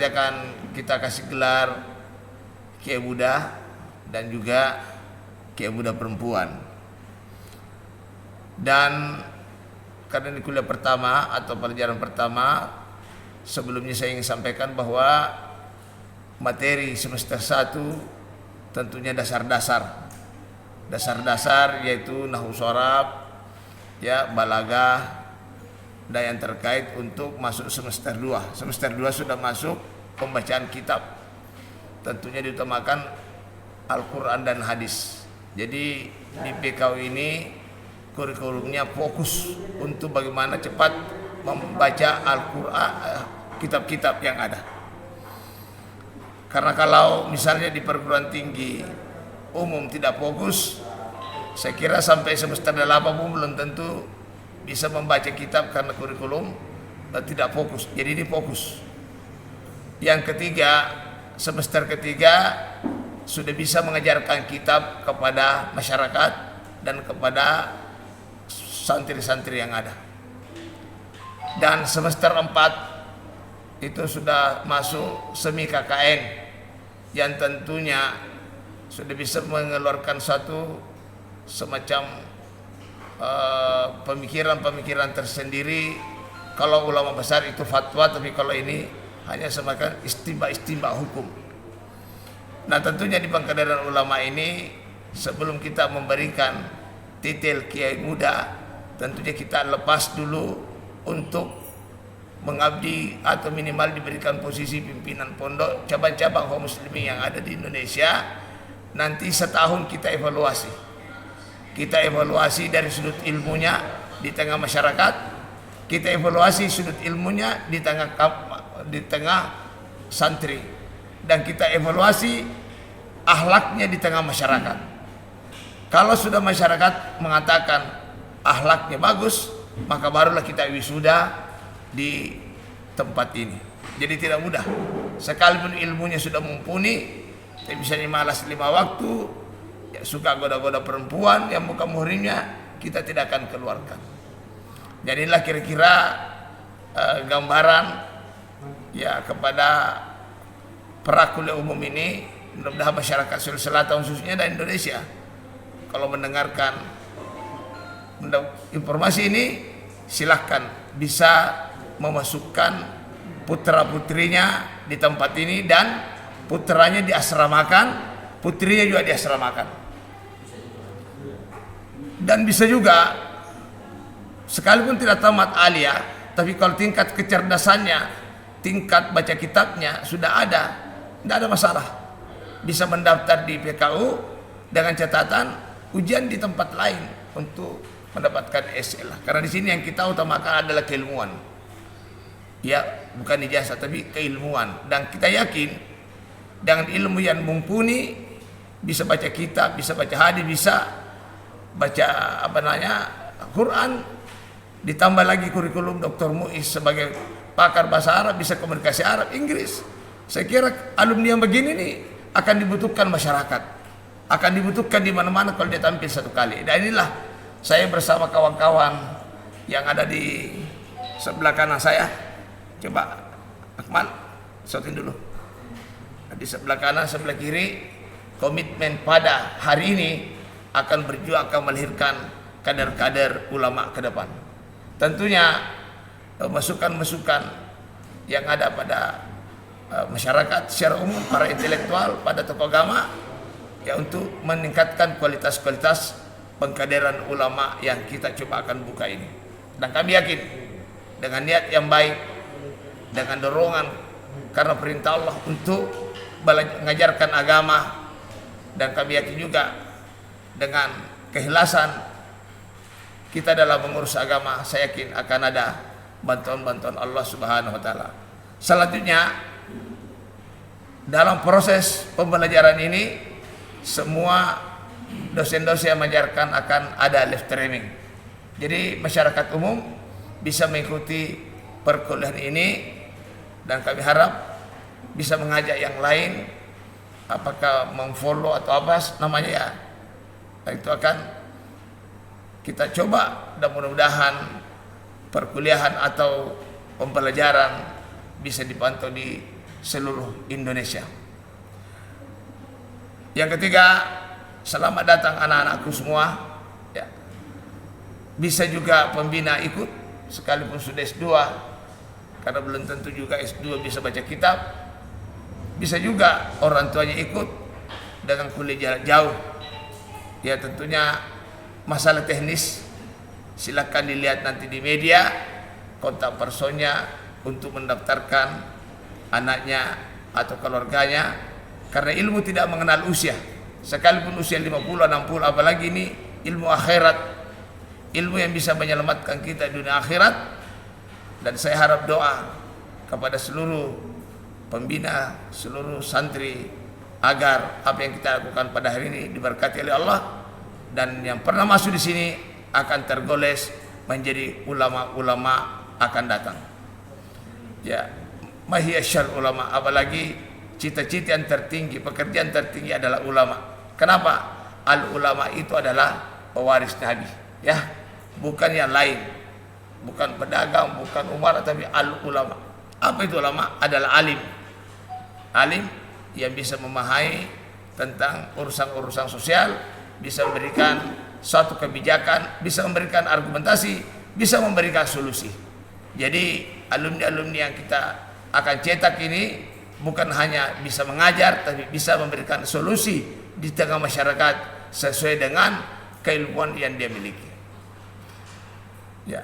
akan kita kasih gelar Kiai Muda dan juga Kiai Muda Perempuan. Dan karena ini kuliah pertama atau pelajaran pertama, sebelumnya saya ingin sampaikan bahwa materi semester 1 tentunya dasar-dasar yaitu nahwu sharaf, ya, balaghah, dan yang terkait untuk masuk semester 2. Semester 2 sudah masuk pembacaan kitab. Tentunya diutamakan Al-Quran dan hadis. Jadi di PKU ini kurikulumnya fokus untuk bagaimana cepat membaca Al-Quran, kitab-kitab yang ada. Karena kalau misalnya di perguruan tinggi umum tidak fokus, saya kira sampai semester 8 pun belum tentu bisa membaca kitab karena kurikulum tidak fokus. Jadi ini fokus. Yang ketiga, semester ketiga sudah bisa mengajarkan kitab kepada masyarakat dan kepada santri-santri yang ada. Dan semester 4 itu sudah masuk semi KKN yang tentunya sudah bisa mengeluarkan satu semacam pemikiran-pemikiran tersendiri. Kalau ulama besar itu fatwa, tapi kalau ini hanya semacam istimba hukum. Nah, tentunya di Bangkaderan Ulama ini sebelum kita memberikan titel Kiai Muda, tentunya kita lepas dulu untuk mengabdi atau minimal diberikan posisi pimpinan pondok cabang-cabang kaum muslimin yang ada di Indonesia. Nanti setahun kita evaluasi. Kita evaluasi dari sudut ilmunya di tengah masyarakat, kita evaluasi sudut ilmunya di tengah santri, dan kita evaluasi akhlaknya di tengah masyarakat. Kalau sudah masyarakat mengatakan akhlaknya bagus, maka barulah kita wisuda di tempat ini. Jadi tidak mudah. Sekalipun ilmunya sudah mumpuni, tapi misalnya malas 5 waktu, ya, suka goda-goda perempuan yang bukan muhrimnya, kita tidak akan keluarkan. Jadilah kira-kira gambaran ya kepada para kuliah umum ini. Mudah-mudahan masyarakat Sulawesi Selatan khususnya dan Indonesia, kalau mendengarkan informasi ini, silahkan bisa memasukkan putra-putrinya di tempat ini, dan putranya diasramakan, putrinya juga diasramakan. Dan bisa juga sekalipun tidak tamat aliyah, tapi kalau tingkat kecerdasannya, tingkat baca kitabnya sudah ada, tidak ada masalah. Bisa mendaftar di PKU dengan catatan ujian di tempat lain untuk mendapatkan SL. Karena di sini yang kita utamakan adalah keilmuan. Ya, bukan ijazah tapi keilmuan. Dan kita yakin dengan ilmu yang mumpuni, bisa baca kitab, bisa baca hadis, bisa baca Quran, ditambah lagi kurikulum Dr. Muiz sebagai pakar bahasa Arab, bisa komunikasi Arab, Inggris. Saya kira alumni yang begini nih akan dibutuhkan masyarakat, akan dibutuhkan di mana-mana kalau dia tampil satu kali. Dan inilah saya bersama kawan-kawan yang ada di sebelah kanan saya. Coba Akmal, shooting dulu. Di sebelah kanan, sebelah kiri, komitmen pada hari ini akan berjuang, akan melahirkan kader-kader ulama ke depan. Tentunya masukan-masukan yang ada pada masyarakat secara umum, para intelektual, pada tokoh agama, ya, untuk meningkatkan kualitas-kualitas pengkaderan ulama yang kita coba akan buka ini. Dan kami yakin dengan niat yang baik, dengan dorongan karena perintah Allah untuk mengajarkan agama, dan kami yakin juga dengan keikhlasan kita dalam mengurus agama, saya yakin akan ada bantuan-bantuan Allah Subhanahu wa taala. Selanjutnya, dalam proses pembelajaran ini, semua dosen-dosen yang mengajarkan akan ada live streaming. Jadi masyarakat umum bisa mengikuti perkuliahan ini, dan kami harap bisa mengajak yang lain, apakah memfollow atau apa namanya ya, itu akan kita coba, dan mudah-mudahan perkuliahan atau pembelajaran bisa dipantau di seluruh Indonesia. Yang ketiga, selamat datang anak-anakku semua. Ya. Bisa juga pembina ikut, sekalipun sudah S2, karena belum tentu juga S2 bisa baca kitab. Bisa juga orang tuanya ikut dengan kuliah jarak jauh. Ya tentunya masalah teknis silakan dilihat nanti di media, kontak personnya untuk mendaftarkan anaknya atau keluarganya, karena ilmu tidak mengenal usia. Sekalipun usia 50, 60, apalagi ini ilmu akhirat, ilmu yang bisa menyelamatkan kita di dunia akhirat. Dan saya harap doa kepada seluruh pembina, seluruh santri, agar apa yang kita lakukan pada hari ini diberkati oleh Allah, dan yang pernah masuk di sini akan tergoles menjadi ulama-ulama akan datang. Ya, mahiyasyal ulama, apalagi cita-cita yang tertinggi, pekerjaan tertinggi adalah ulama. Kenapa? Al ulama itu adalah pewaris Nabi, ya, bukan yang lain. Bukan pedagang, bukan umar, tapi al ulama. Apa itu ulama? Adalah alim. Alim yang bisa memahami tentang urusan-urusan sosial, bisa memberikan suatu kebijakan, bisa memberikan argumentasi, bisa memberikan solusi. Jadi alumni-alumni yang kita akan cetak ini bukan hanya bisa mengajar, tapi bisa memberikan solusi di tengah masyarakat sesuai dengan keilmuan yang dia miliki. Ya.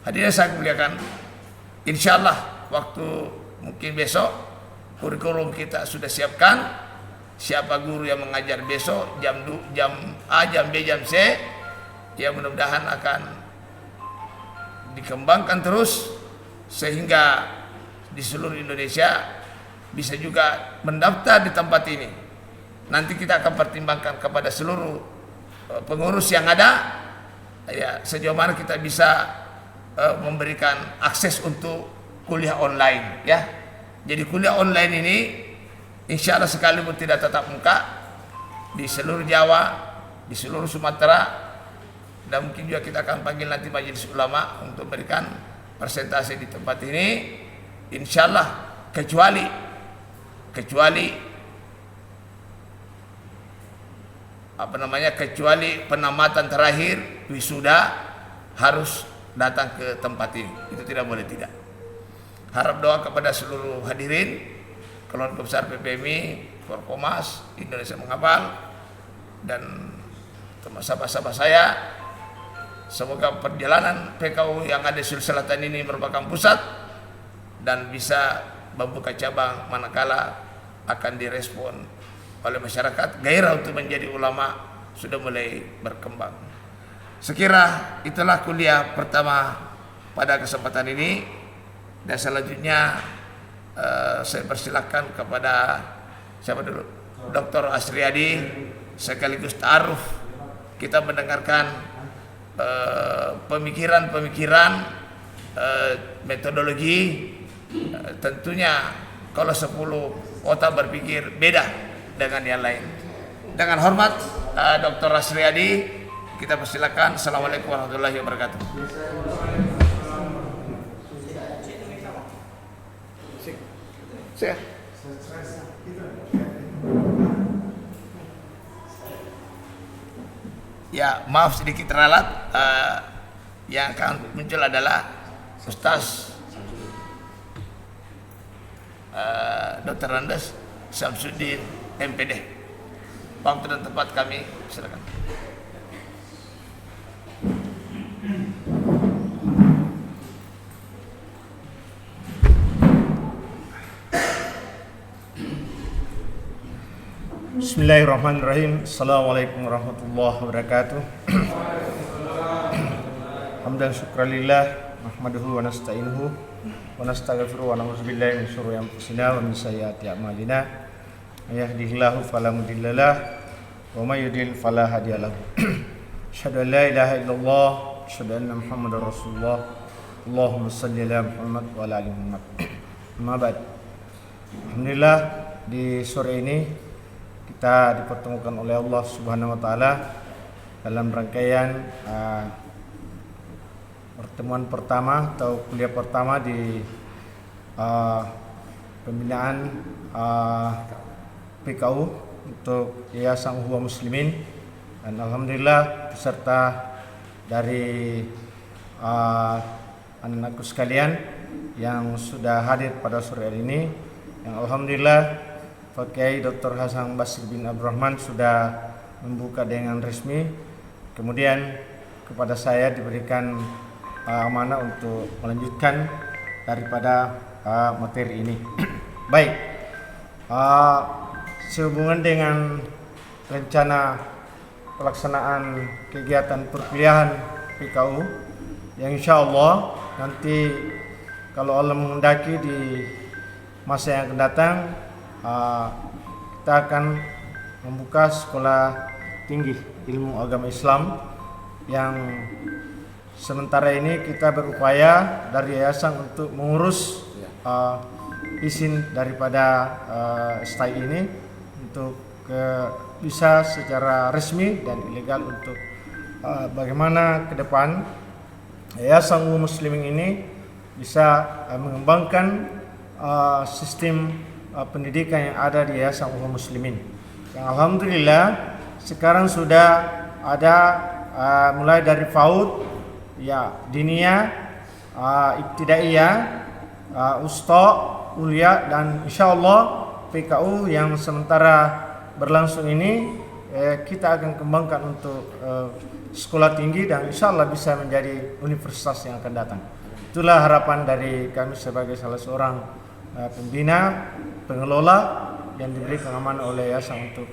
Hadirin saya muliakan, insyaallah waktu mungkin besok kurikulum kita sudah siapkan. Siapa guru yang mengajar besok jam A, jam B, jam C, ya mudah-mudahan akan dikembangkan terus sehingga di seluruh Indonesia bisa juga mendaftar di tempat ini. Nanti kita akan pertimbangkan kepada seluruh pengurus yang ada, ya sejauh mana kita bisa memberikan akses untuk kuliah online, ya. Jadi kuliah online ini insya Allah sekalipun tidak tatap muka di seluruh Jawa, di seluruh Sumatera, dan mungkin juga kita akan panggil nanti majelis ulama untuk memberikan presentasi di tempat ini, insya Allah, kecuali kecuali penamatan terakhir wisuda harus datang ke tempat ini, itu tidak boleh tidak. Harap doa kepada seluruh hadirin, keluarga besar PPMI, Forkomas, Indonesia Menghafal, dan sahabat-sahabat saya. Semoga perjalanan PKU yang ada di Sulawesi Selatan ini merupakan pusat dan bisa membuka cabang manakala akan direspon oleh masyarakat. Gairah untuk menjadi ulama sudah mulai berkembang. Sekira itulah kuliah pertama pada kesempatan ini, dan selanjutnya saya persilakan kepada siapa dulu, Dr. Asriadi, sekaligus ta'aruf kita mendengarkan pemikiran-pemikiran, metodologi. Tentunya kalau 10 otak berpikir beda dengan yang lain. Dengan hormat Dr. Asriadi, kita persilakan. Assalamualaikum warahmatullahi wabarakatuh. Ya, maaf sedikit teralat. Yang akan muncul adalah Ustaz Dr. Randes Syamsuddin MPD. Waktu dan tempat kami silakan. Bismillahirrahmanirrahim. Assalamualaikum warahmatullahi wabarakatuh. Hamdan syukralillah, nahmaduhu wa nasta'inuhu wa nastaghfiruhu wa na'udzubillahi min syururi anfusina wa min sayyiati a'malina. May yahdihillahu fala mudhillalah wa may yudlil fala hadiyalah. Asyhadu an la ilaha illallah, asyhadu anna Muhammadar Rasulullah. Allahumma shalli ala Muhammad wa ala ali Muhammad. Amma ba'd. Alhamdulillah, di sore ini kita dipertemukan oleh Allah Subhanahu wa taala dalam rangkaian pertemuan pertama atau kuliah pertama di pembinaan PKU untuk Yayasan Ukhuwah Muslimin, dan alhamdulillah peserta dari anak-anakku sekalian yang sudah hadir pada sore hari ini, yang alhamdulillah Pak Kiai Dr. Hasan Basri bin Abdurrahman sudah membuka dengan resmi. Kemudian kepada saya diberikan amanah untuk melanjutkan daripada materi ini. Baik, sehubungan dengan rencana pelaksanaan kegiatan perkuliahan PKU yang insya Allah nanti kalau Allah menghendaki di masa yang akan datang, kita akan membuka sekolah tinggi ilmu agama Islam yang sementara ini kita berupaya dari yayasan untuk mengurus izin daripada STAI ini untuk bisa secara resmi dan ilegal untuk bagaimana ke depan Yayasan Ukhuwah Muslimin ini bisa mengembangkan sistem pendidikan yang ada di Yayasan Ukhuwah Muslimin. Yang alhamdulillah sekarang sudah ada mulai dari PAUD, ya diniyah, ibtidaiyah, usta, ulia, dan insyaallah PKU yang sementara berlangsung ini kita akan kembangkan untuk sekolah tinggi dan insyaallah bisa menjadi universitas yang akan datang. Itulah harapan dari kami sebagai salah seorang pembina, pengelola yang diberikan amanah oleh yayasan untuk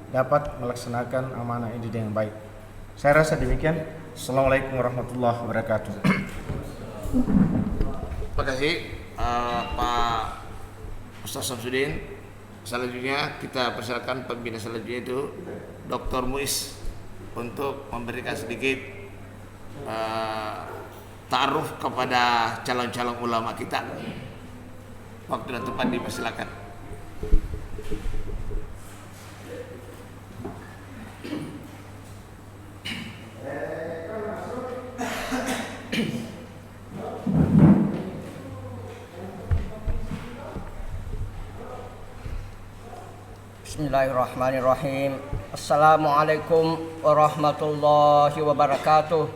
dapat melaksanakan amanah ini dengan baik. Saya rasa demikian. Assalamualaikum warahmatullahi wabarakatuh. Terima kasih Pak Ustaz Samsudin. Selanjutnya kita persilakan pembina selanjutnya itu Dr. Muiz untuk memberikan sedikit ta'aruf kepada calon-calon ulama kita. Waktu dan tempat dipersilakan. Bismillahirrahmanirrahim. Assalamualaikum warahmatullahi wabarakatuh.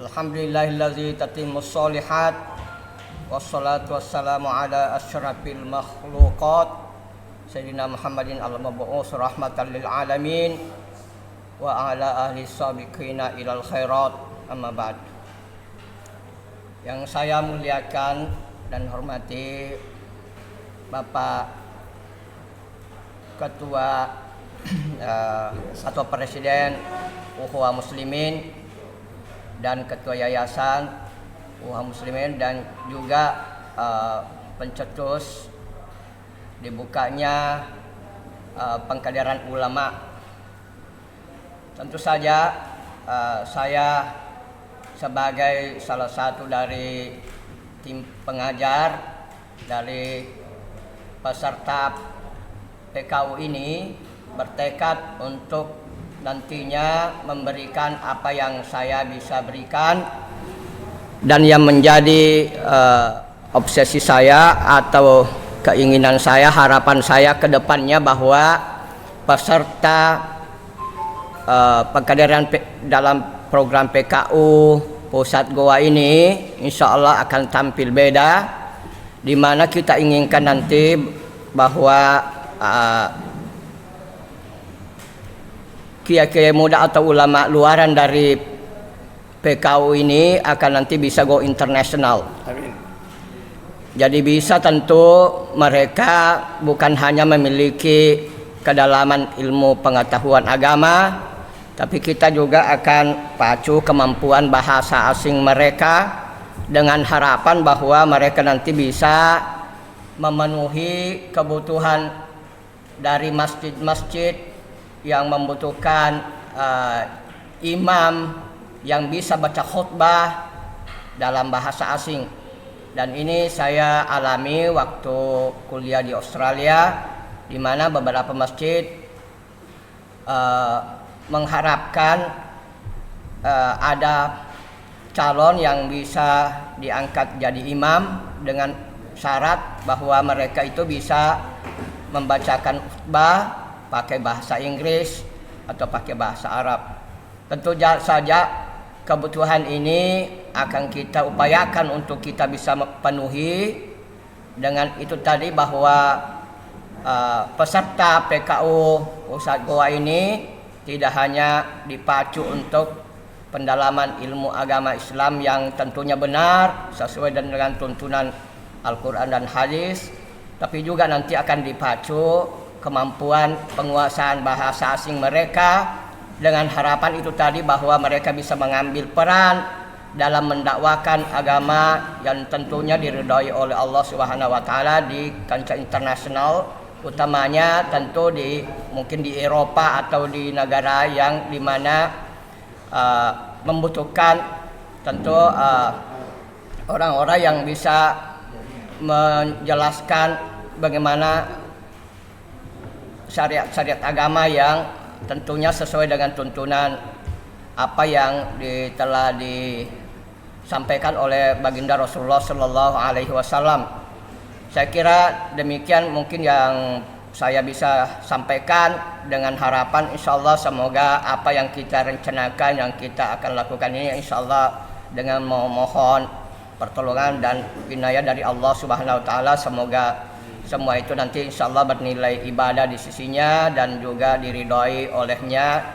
Alhamdulillahillazi tatimmus sholihat, wassalatu wassalamu ala asyrafil makhluqat Sayyidina Muhammadin al-mab'us rahmatan lil alamin wa ala ahli sabiqina ilal khairat, amma ba'd. Yang saya muliakan dan hormati Bapak Ketua atau Presiden Ukhuwah Muslimin dan Ketua Yayasan Ukhuwah Muslimin, dan juga pencetus dibukanya pengkaderan ulama. Tentu saja saya sebagai salah satu dari tim pengajar dari peserta PKU ini bertekad untuk nantinya memberikan apa yang saya bisa berikan dan yang menjadi obsesi saya atau keinginan saya, harapan saya ke depannya bahwa peserta pengkaderan dalam program PKU Pusat Goa ini insya Allah akan tampil beda, di mana kita inginkan nanti bahwa kiai-kiai muda atau ulama luaran dari PKU ini akan nanti bisa go internasional. Amin. Jadi bisa tentu mereka bukan hanya memiliki kedalaman ilmu pengetahuan agama, tapi kita juga akan pacu kemampuan bahasa asing mereka dengan harapan bahwa mereka nanti bisa memenuhi kebutuhan dari masjid-masjid yang membutuhkan imam yang bisa baca khutbah dalam bahasa asing. Dan ini saya alami waktu kuliah di Australia, di mana beberapa masjid mengharapkan ada calon yang bisa diangkat jadi imam dengan syarat bahwa mereka itu bisa membacakan khutbah pakai bahasa Inggris atau pakai bahasa Arab. Tentu saja kebutuhan ini akan kita upayakan untuk kita bisa penuhi dengan itu tadi bahwa peserta PKU Ustadz Goa ini tidak hanya dipacu untuk pendalaman ilmu agama Islam yang tentunya benar sesuai dengan tuntunan Al-Quran dan hadis, tapi juga nanti akan dipacu kemampuan penguasaan bahasa asing mereka dengan harapan itu tadi bahwa mereka bisa mengambil peran dalam mendakwakan agama yang tentunya diridhai oleh Allah Subhanahu wa taala di kancah internasional, utamanya tentu mungkin di Eropa atau di negara yang dimana membutuhkan tentu orang-orang yang bisa menjelaskan bagaimana syariat agama yang tentunya sesuai dengan tuntunan apa yang telah disampaikan oleh baginda Rasulullah Sallallahu Alaihi Wasallam. Saya kira demikian mungkin yang saya bisa sampaikan dengan harapan insya Allah semoga apa yang kita rencanakan, yang kita akan lakukan ini insya Allah dengan memohon pertolongan dan inayah dari Allah Subhanahu Wa Taala, semoga semua itu nanti insya Allah bernilai ibadah di sisinya dan juga diridhoi olehnya.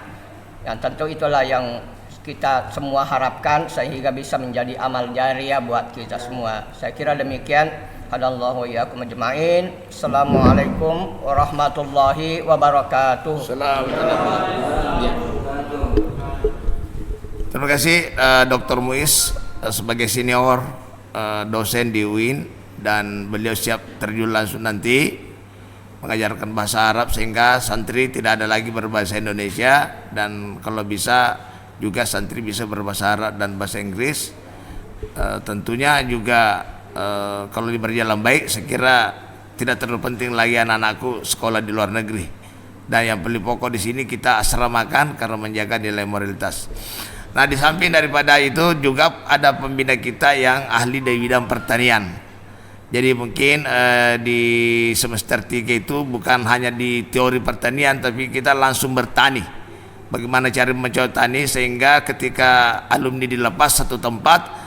Yang tentu itulah yang kita semua harapkan sehingga bisa menjadi amal jariah buat kita semua. Saya kira demikian. Hadallahu iyyakum ajma'in. Assalamualaikum warahmatullahi wabarakatuh. Terima kasih Dr. Muiz sebagai senior dosen di UIN, dan beliau siap terjun langsung nanti mengajarkan bahasa Arab sehingga santri tidak ada lagi berbahasa Indonesia, dan kalau bisa juga santri bisa berbahasa Arab dan bahasa Inggris. Tentunya juga kalau berjalan baik, saya kira tidak terlalu penting lagi anak-anakku sekolah di luar negeri, dan yang paling pokok di sini kita asramakan karena menjaga nilai moralitas. Nah, di samping daripada itu juga ada pembina kita yang ahli dari bidang pertanian. Jadi mungkin di semester 3 itu bukan hanya di teori pertanian, tapi kita langsung bertani. Bagaimana cara mencari tani sehingga ketika alumni dilepas satu tempat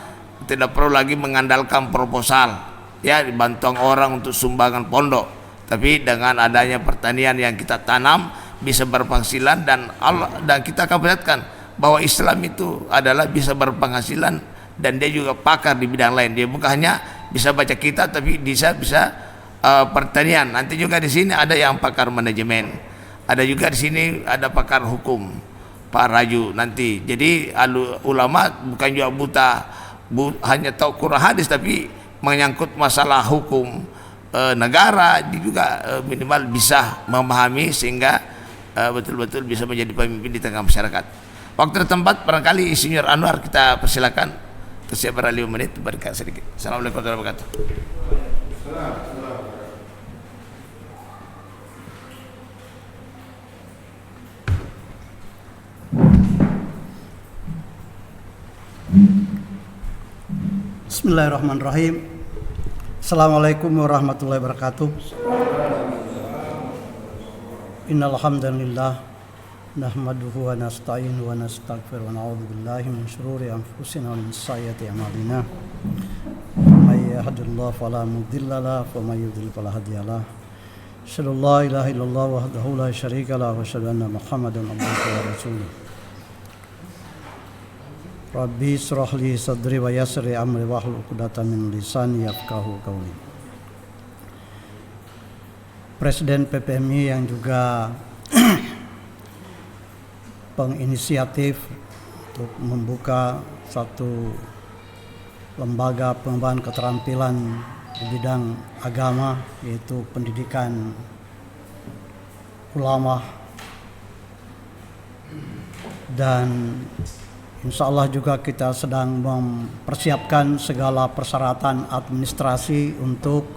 tidak perlu lagi mengandalkan proposal, ya, bantuan orang untuk sumbangan pondok, tapi dengan adanya pertanian yang kita tanam bisa berpenghasilan, dan kita akan perlihatkan bahwa Islam itu adalah bisa berpenghasilan dan dia juga pakar di bidang lain. Dia bukan hanya bisa baca kitab tapi bisa pertanian. Nanti juga di sini ada yang pakar manajemen, ada juga di sini ada pakar hukum, Pak Raju nanti. Jadi ulama bukan juga buta hanya tahu Quran hadis, tapi menyangkut masalah hukum negara dia juga minimal bisa memahami sehingga betul-betul bisa menjadi pemimpin di tengah masyarakat. Waktu dan tempat barangkali Insinyur Anwar kita persilakan tersiap beralih 5 menit berkat sedikit. Assalamualaikum warahmatullahi wabarakatuh. Bismillahirrahmanirrahim. Assalamualaikum warahmatullahi wabarakatuh. Innal hamdalillah nahmaduhu wa nasta'inuhu wa nastaghfiruh wa na'udzu billahi min shururi anfusina wa min sayyiati a'malina. May yahdihillahu fala mudilla lahu wa may yudlil fala hadiya lahu. Asyhadu an la ilaha illallah wahdahu la syarika lahu wa asyhadu anna Muhammadan abduhu wa rasuluh. Rabbi israh li sadri wa yassir li amri wahlul 'uqdatam min lisani yafqahu qawli. Presiden PPMI yang juga penginisiatif untuk membuka satu lembaga pengembangan keterampilan di bidang agama, yaitu pendidikan ulama, dan insya Allah juga kita sedang mempersiapkan segala persyaratan administrasi untuk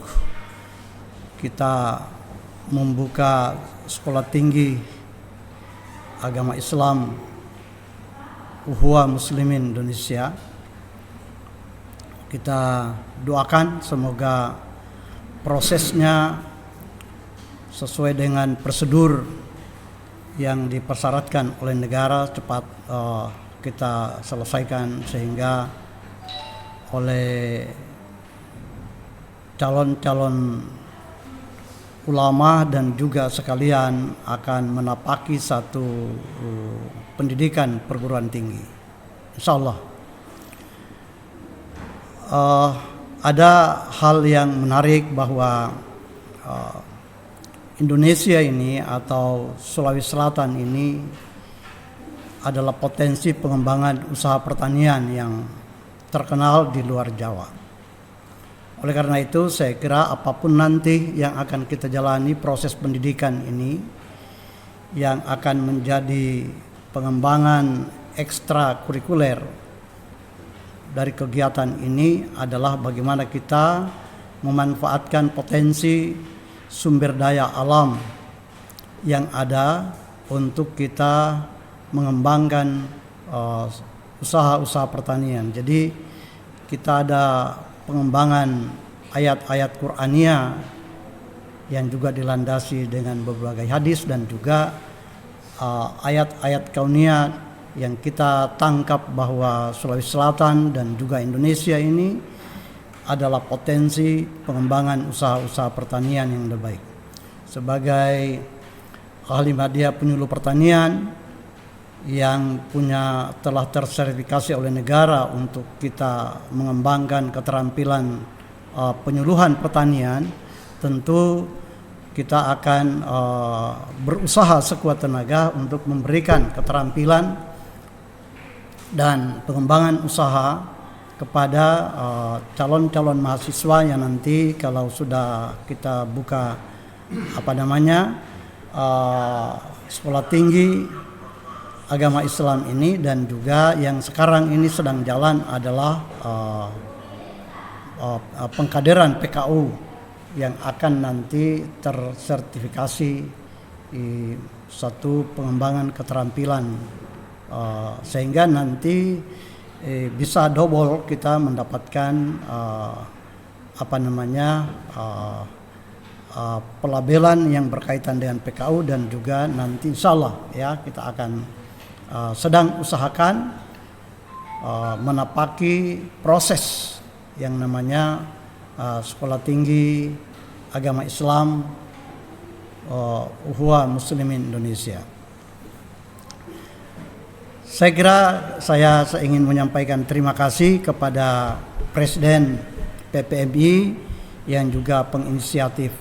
kita membuka sekolah tinggi agama Islam Uhwa Muslimin Indonesia kita doakan semoga prosesnya sesuai dengan prosedur yang dipersyaratkan oleh negara cepat kita selesaikan, sehingga oleh calon-calon ulama dan juga sekalian akan menapaki satu pendidikan perguruan tinggi, insya Allah. Ada hal yang menarik bahwa Indonesia ini atau Sulawesi Selatan ini adalah potensi pengembangan usaha pertanian yang terkenal di luar Jawa. Oleh karena itu saya kira apapun nanti yang akan kita jalani proses pendidikan ini, yang akan menjadi pengembangan ekstrakurikuler dari kegiatan ini adalah bagaimana kita memanfaatkan potensi sumber daya alam yang ada untuk kita mengembangkan usaha-usaha pertanian. Jadi kita ada pengembangan ayat-ayat Qur'aniyah yang juga dilandasi dengan berbagai hadis, dan juga ayat-ayat kauniyah yang kita tangkap bahwa Sulawesi Selatan dan juga Indonesia ini adalah potensi pengembangan usaha-usaha pertanian yang lebih baik. Sebagai ahli media penyuluh pertanian yang telah tersertifikasi oleh negara untuk kita mengembangkan keterampilan penyuluhan pertanian, tentu kita akan berusaha sekuat tenaga untuk memberikan keterampilan dan pengembangan usaha kepada calon-calon mahasiswa yang nanti kalau sudah kita buka sekolah tinggi agama Islam ini, dan juga yang sekarang ini sedang jalan adalah pengkaderan PKU yang akan nanti tersertifikasi di satu pengembangan keterampilan, sehingga nanti bisa double kita mendapatkan pelabelan yang berkaitan dengan PKU, dan juga nanti insya Allah ya kita akan sedang usahakan menapaki proses yang namanya sekolah tinggi agama Islam Ukhuwah Muslimin Indonesia. Saya kira saya ingin menyampaikan terima kasih kepada Presiden PPMI yang juga penginisiatif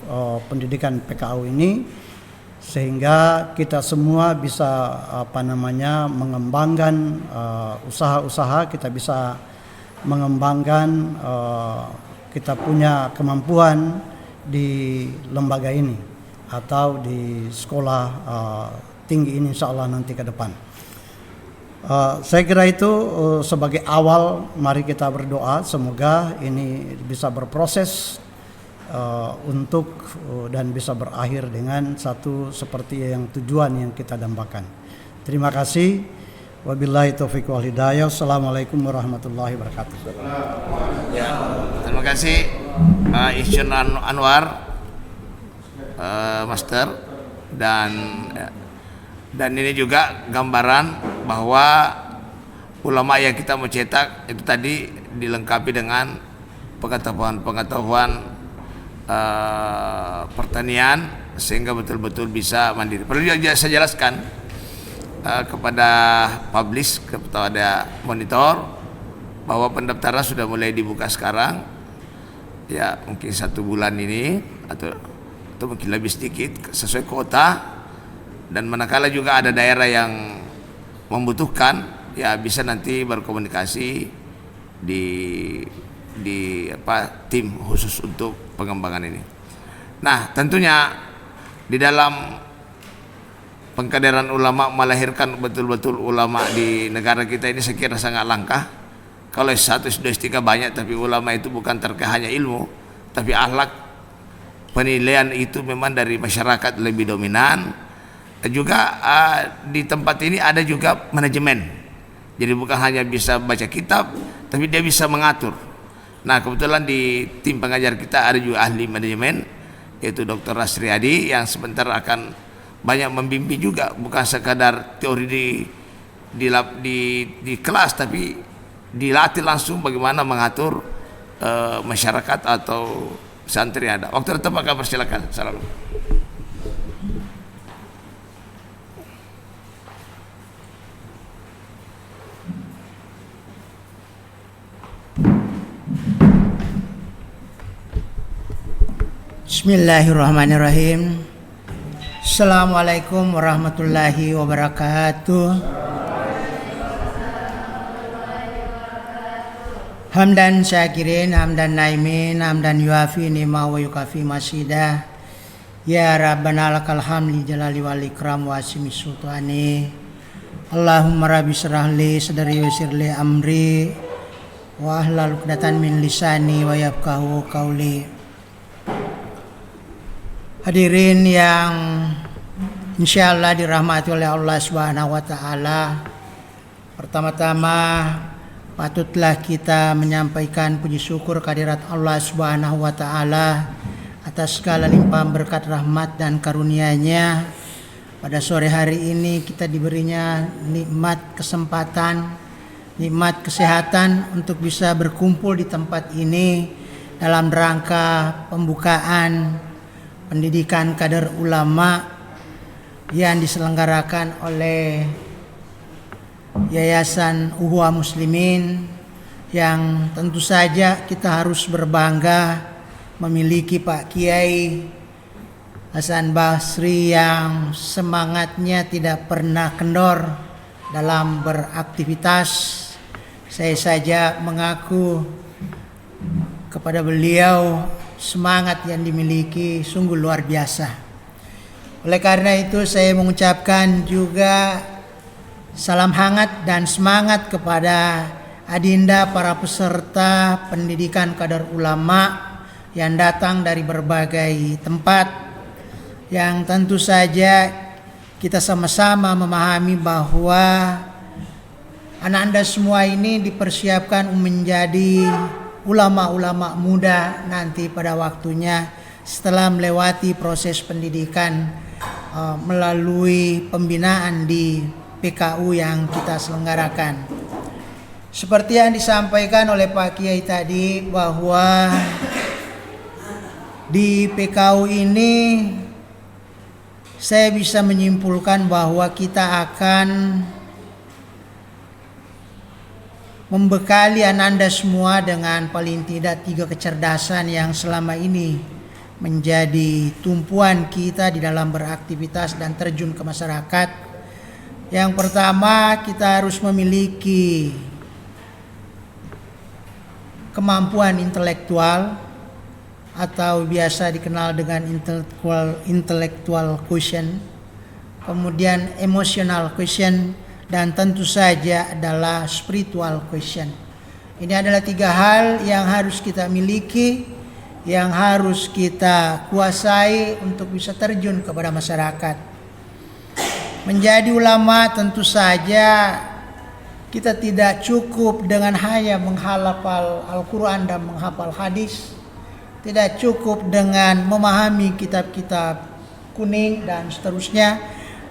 pendidikan PKU ini, sehingga kita semua bisa mengembangkan usaha-usaha, kita bisa mengembangkan kita punya kemampuan di lembaga ini atau di sekolah tinggi ini insya Allah nanti ke depan. Saya kira itu sebagai awal, mari kita berdoa semoga ini bisa berproses untuk dan bisa berakhir dengan satu seperti yang tujuan yang kita dambakan. Terima kasih. Wabillahi taufiq wal hidayah. Assalamualaikum warahmatullahi wabarakatuh. Ya, terima kasih Isyun Anwar, Master, dan ini juga gambaran bahwa ulama yang kita mau cetak itu tadi dilengkapi dengan pengetahuan pertanian sehingga betul-betul bisa mandiri. Perlu juga saya jelaskan kepada publish, kepada monitor, bahwa pendaftaran sudah mulai dibuka sekarang, ya mungkin 1 bulan ini atau mungkin lebih sedikit sesuai kuota, dan manakala juga ada daerah yang membutuhkan, ya bisa nanti berkomunikasi di tim khusus untuk pengembangan ini. Nah, tentunya di dalam pengkaderan ulama melahirkan betul-betul ulama di negara kita ini saya kira sangat langka. Kalau S1, S2, S3 banyak, tapi ulama itu bukan terkait hanya ilmu, tapi akhlak, penilaian itu memang dari masyarakat lebih dominan. Juga di tempat ini ada juga manajemen. Jadi bukan hanya bisa baca kitab, tapi dia bisa mengatur. Nah kebetulan di tim pengajar kita ada juga ahli manajemen, yaitu Dr. Rasriyadi, yang sebentar akan banyak membimbing juga, bukan sekadar teori di kelas, tapi dilatih langsung bagaimana mengatur masyarakat atau santri yang ada. Waktu tetap akan persilakan. Salam. Bismillahirrahmanirrahim. Assalamualaikum warahmatullahi wabarakatuh. Hamdan syakirin, hamdan naimin, hamdan yuafi ni'ma wa yukafi masidah. Ya Rabbana lakal hamli jalali wal ikram wa asimi sultani. Allahumma rabbi syrahli sadri wa sirli amri wa ahlal uqdatan min lisani wa yafqahu qawli. Hadirin yang insyaallah dirahmati oleh Allah Subhanahu wa taala. Pertama-tama patutlah kita menyampaikan puji syukur kehadirat Allah Subhanahu wa taala atas segala limpahan berkat rahmat dan karunia-Nya. Pada sore hari ini kita diberinya nikmat kesempatan, nikmat kesehatan untuk bisa berkumpul di tempat ini dalam rangka pembukaan pendidikan kader ulama yang diselenggarakan oleh Yayasan Ukhuwah Muslimin, yang tentu saja kita harus berbangga memiliki Pak Kiai Hasan Basri yang semangatnya tidak pernah kendor dalam beraktivitas. Saya saja mengaku kepada beliau semangat yang dimiliki sungguh luar biasa. Oleh karena itu saya mengucapkan juga salam hangat dan semangat kepada adinda para peserta pendidikan kader ulama yang datang dari berbagai tempat, yang tentu saja kita sama-sama memahami bahwa anak-anak semua ini dipersiapkan menjadi ulama-ulama muda nanti pada waktunya setelah melewati proses pendidikan melalui pembinaan di PKU yang kita selenggarakan. Seperti yang disampaikan oleh Pak Kiai tadi, bahwa di PKU ini saya bisa menyimpulkan bahwa kita akan membekali Anda semua dengan paling tidak 3 kecerdasan yang selama ini menjadi tumpuan kita di dalam beraktivitas dan terjun ke masyarakat. Yang pertama, kita harus memiliki kemampuan intelektual atau biasa dikenal dengan intellectual quotient, kemudian emotional quotient, dan tentu saja adalah spiritual quotient. Ini adalah 3 hal yang harus kita miliki, yang harus kita kuasai untuk bisa terjun kepada masyarakat. Menjadi ulama tentu saja kita tidak cukup dengan hanya menghafal Al-Quran dan menghafal hadis. Tidak cukup dengan memahami kitab-kitab kuning dan seterusnya.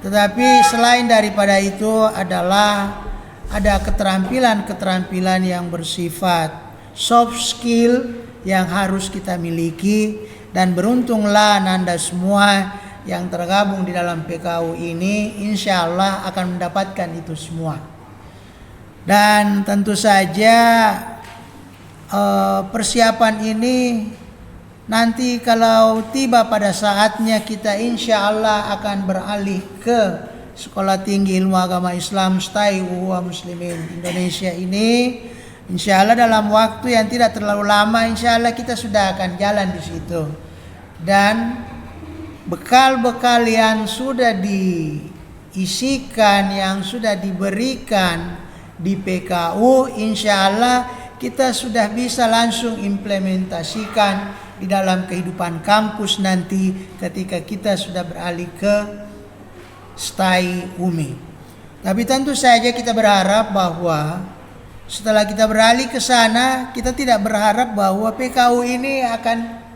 Tetapi selain daripada itu adalah ada keterampilan-keterampilan yang bersifat soft skill yang harus kita miliki, dan beruntunglah Anda semua yang tergabung di dalam PKU ini insya Allah akan mendapatkan itu semua. Dan tentu saja persiapan ini nanti kalau tiba pada saatnya kita insya Allah akan beralih ke Sekolah Tinggi Ilmu Agama Islam STAI Ukhuwah Muslimin Indonesia ini, insya Allah dalam waktu yang tidak terlalu lama insya Allah kita sudah akan jalan di situ. Dan bekal-bekal yang sudah diisikan, yang sudah diberikan di PKU, insya Allah kita sudah bisa langsung implementasikan di dalam kehidupan kampus nanti ketika kita sudah beralih ke STAI UMI. Tapi tentu saja kita berharap bahwa Setelah kita beralih ke sana, kita tidak berharap bahwa PKU ini akan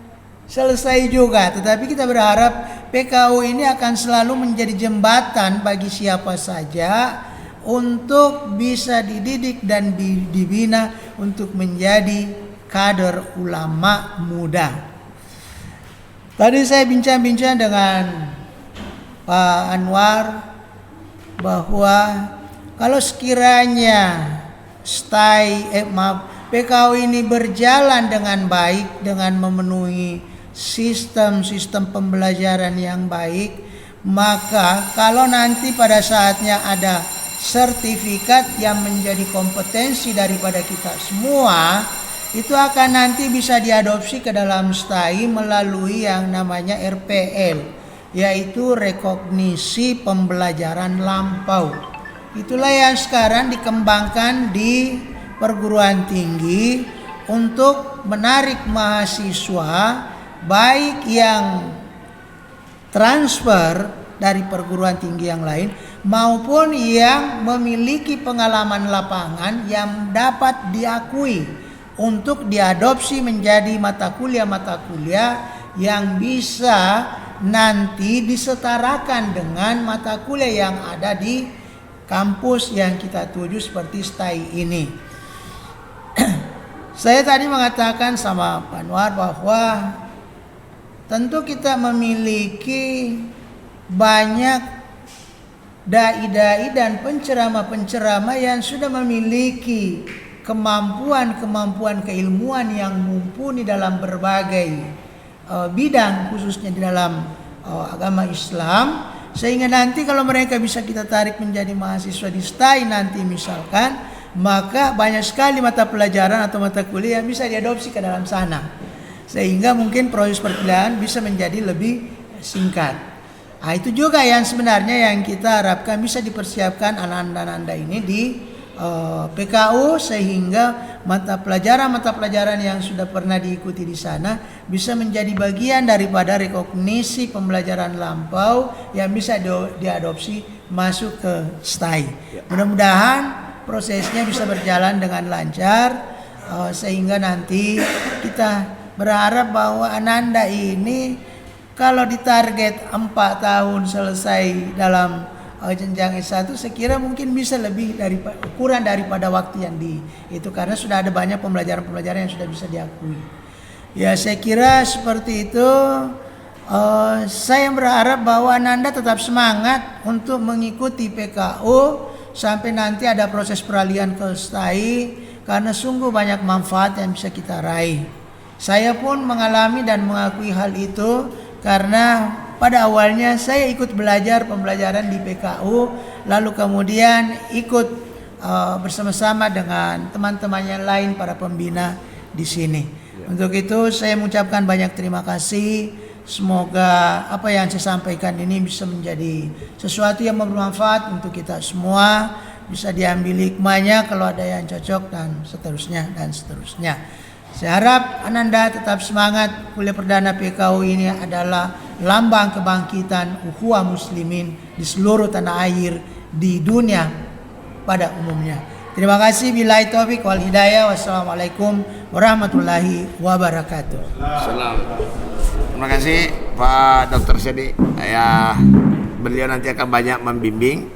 selesai juga, tetapi kita berharap PKU ini akan selalu menjadi jembatan bagi siapa saja untuk bisa dididik dan dibina untuk menjadi kader ulama muda. Tadi saya bincang-bincang dengan Pak Anwar bahwa kalau sekiranya PKU ini berjalan dengan baik, dengan memenuhi sistem pembelajaran yang baik, maka kalau nanti pada saatnya ada sertifikat yang menjadi kompetensi daripada kita semua, itu akan nanti bisa diadopsi ke dalam STAI melalui yang namanya RPL, yaitu rekognisi pembelajaran lampau. Itulah yang sekarang dikembangkan di perguruan tinggi untuk menarik mahasiswa baik yang transfer dari perguruan tinggi yang lain maupun yang memiliki pengalaman lapangan yang dapat diakui untuk diadopsi menjadi mata kuliah yang bisa nanti disetarakan dengan mata kuliah yang ada di kampus yang kita tuju seperti STAI ini. Saya tadi mengatakan sama Pak Anwar bahwa tentu kita memiliki banyak dai-dai dan penceramah-penceramah yang sudah memiliki kemampuan keilmuan yang mumpuni dalam berbagai bidang, khususnya di dalam agama Islam, sehingga nanti kalau mereka bisa kita tarik menjadi mahasiswa di STAI nanti misalkan, maka banyak sekali mata pelajaran atau mata kuliah yang bisa diadopsi ke dalam sana, sehingga mungkin proses perkuliahan bisa menjadi lebih singkat. Nah, itu juga yang sebenarnya yang kita harapkan bisa dipersiapkan anak-anak ini di PKU, sehingga mata pelajaran yang sudah pernah diikuti di sana bisa menjadi bagian daripada rekognisi pembelajaran lampau yang bisa diadopsi masuk ke STAI. Mudah-mudahan prosesnya bisa berjalan dengan lancar, sehingga nanti kita berharap bahwa Ananda ini kalau ditarget 4 tahun selesai dalam jenjang S1, saya kira mungkin bisa lebih kurang daripada waktu yang itu, karena sudah ada banyak pembelajaran yang sudah bisa diakui. Ya, saya kira seperti itu. Saya berharap bahwa Ananda tetap semangat untuk mengikuti PKU sampai nanti ada proses peralihan ke STAI, karena sungguh banyak manfaat yang bisa kita raih. Saya pun mengalami dan mengakui hal itu, karena pada awalnya saya ikut belajar pembelajaran di PKU, lalu kemudian ikut bersama-sama dengan teman-teman yang lain para pembina di sini. Untuk itu saya mengucapkan banyak terima kasih. Semoga apa yang saya sampaikan ini bisa menjadi sesuatu yang bermanfaat untuk kita semua, bisa diambil hikmahnya kalau ada yang cocok, dan seterusnya. Saya harap Ananda tetap semangat. Kuliah perdana PKU ini adalah lambang kebangkitan ukhuwah muslimin di seluruh tanah air di dunia pada umumnya. Terima kasih. Billahi taufik wal hidayah. Wassalamualaikum warahmatullahi wabarakatuh. Terima kasih Pak Dr. Syedi. Beliau nanti akan banyak membimbing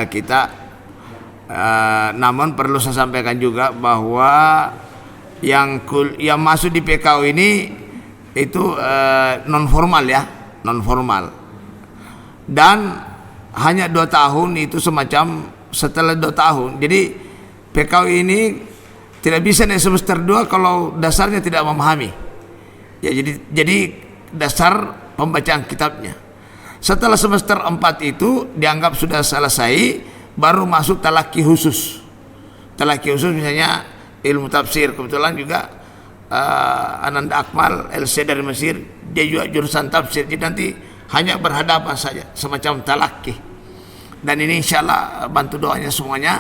kita. Namun perlu saya sampaikan juga bahwa yang masuk di PKU ini itu non formal, dan hanya 2 tahun, itu semacam setelah 2 tahun. Jadi PKU ini tidak bisa naik semester 2 kalau dasarnya tidak memahami. Ya, jadi dasar pembacaan kitabnya. Setelah semester 4 itu dianggap sudah selesai, baru masuk talaki khusus. Talaki khusus misalnya ilmu tafsir. Kebetulan juga Ananda Akmal LC dari Mesir, dia juga jurusan tafsir. Jadi nanti hanya berhadapan saja, semacam talaki. Dan ini insya Allah bantu doanya semuanya.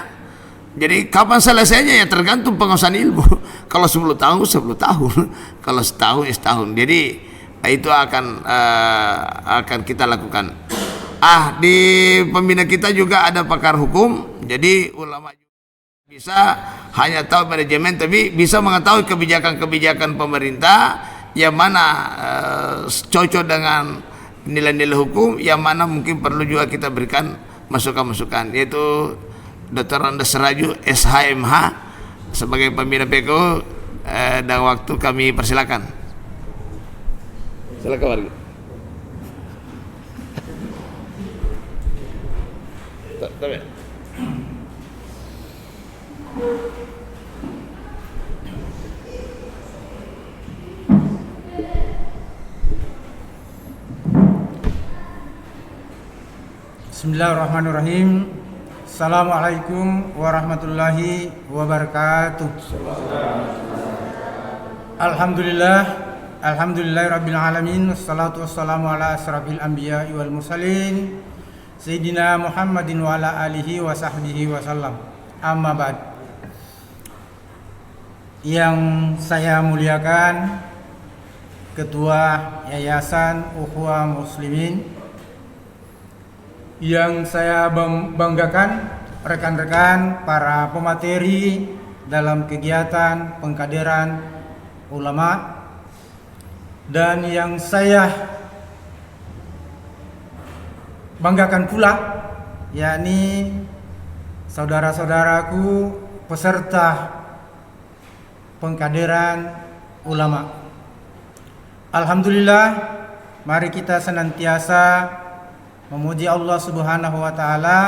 Jadi kapan selesainya ya tergantung penguasaan ilmu. Kalau 10 tahun 10 tahun, kalau setahun ya setahun. Jadi itu akan kita lakukan. Di pembina kita juga ada pakar hukum. Jadi ulama Bisa hanya tahu manajemen, tapi bisa mengetahui kebijakan-kebijakan pemerintah yang mana cocok dengan nilai-nilai hukum, yang mana mungkin perlu juga kita berikan masukan-masukan. Yaitu Dr. Andes Seraju SHMH sebagai pembina PKU, dan waktu kami persilakan. Silakan Wargi. Bismillahirrahmanirrahim. Assalamualaikum warahmatullahi wabarakatuh. Alhamdulillahirabbil alamin. Wassalatu wassalamu ala asrafil anbiya'i wal mursalin Sayyidina Muhammadin wa ala alihi wa sahbihi wasallam. Amma ba'd. Yang saya muliakan Ketua Yayasan Ukhuwah Muslimin, yang saya banggakan rekan-rekan para pemateri dalam kegiatan pengkaderan ulama, dan yang saya banggakan pula yakni saudara-saudaraku peserta pengkaderan ulama. Alhamdulillah, mari kita senantiasa memuji Allah Subhanahu wa taala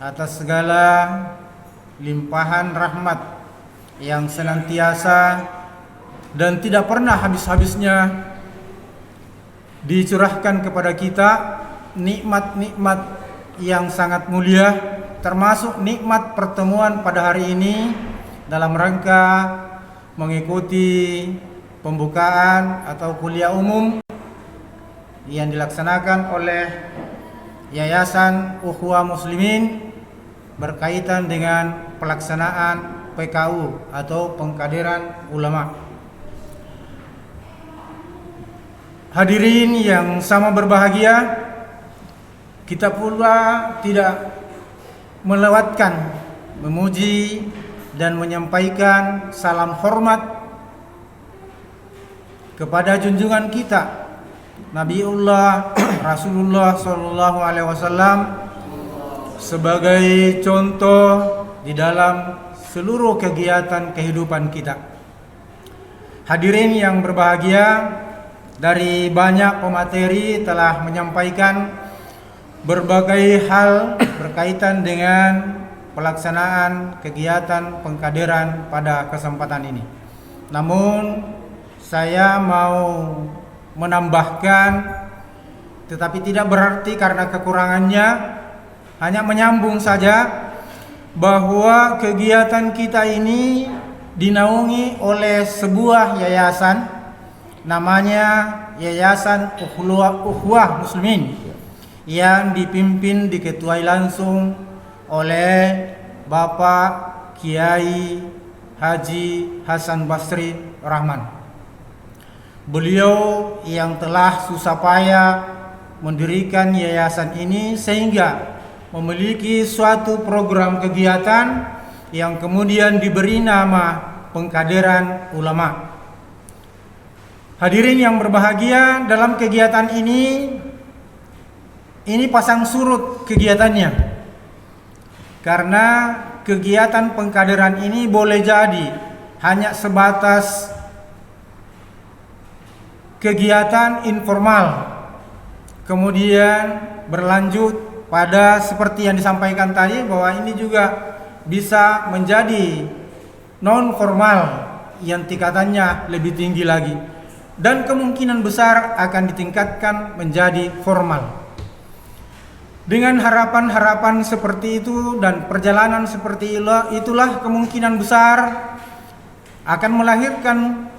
atas segala limpahan rahmat yang senantiasa dan tidak pernah habis-habisnya dicurahkan kepada kita, nikmat-nikmat yang sangat mulia, termasuk nikmat pertemuan pada hari ini dalam rangka mengikuti pembukaan atau kuliah umum yang dilaksanakan oleh Yayasan Ukhuwah Muslimin berkaitan dengan pelaksanaan PKU atau pengkaderan ulama. Hadirin yang sama berbahagia, kita pula tidak melewatkan memuji dan menyampaikan salam hormat kepada junjungan kita Nabiullah Rasulullah Sallallahu Alaihi Wasallam sebagai contoh di dalam seluruh kegiatan kehidupan kita. Hadirin yang berbahagia, dari banyak pemateri telah menyampaikan berbagai hal berkaitan dengan pelaksanaan kegiatan pengkaderan pada kesempatan ini. Namun saya mau menambahkan, tetapi tidak berarti karena kekurangannya, hanya menyambung saja bahwa kegiatan kita ini dinaungi oleh sebuah yayasan, namanya Yayasan Ukhuwah Muslimin, yang dipimpin, diketuai langsung oleh Bapak Kiai Haji Hasan Basri Rahman. Beliau yang telah susah payah mendirikan yayasan ini sehingga memiliki suatu program kegiatan yang kemudian diberi nama pengkaderan ulama. Hadirin yang berbahagia, dalam kegiatan ini pasang surut kegiatannya, karena kegiatan pengkaderan ini boleh jadi hanya sebatas kegiatan informal, kemudian berlanjut pada seperti yang disampaikan tadi, bahwa ini juga bisa menjadi non formal yang tingkatannya lebih tinggi lagi, dan kemungkinan besar akan ditingkatkan menjadi formal. Dengan harapan-harapan seperti itu dan perjalanan seperti itulah kemungkinan besar akan melahirkan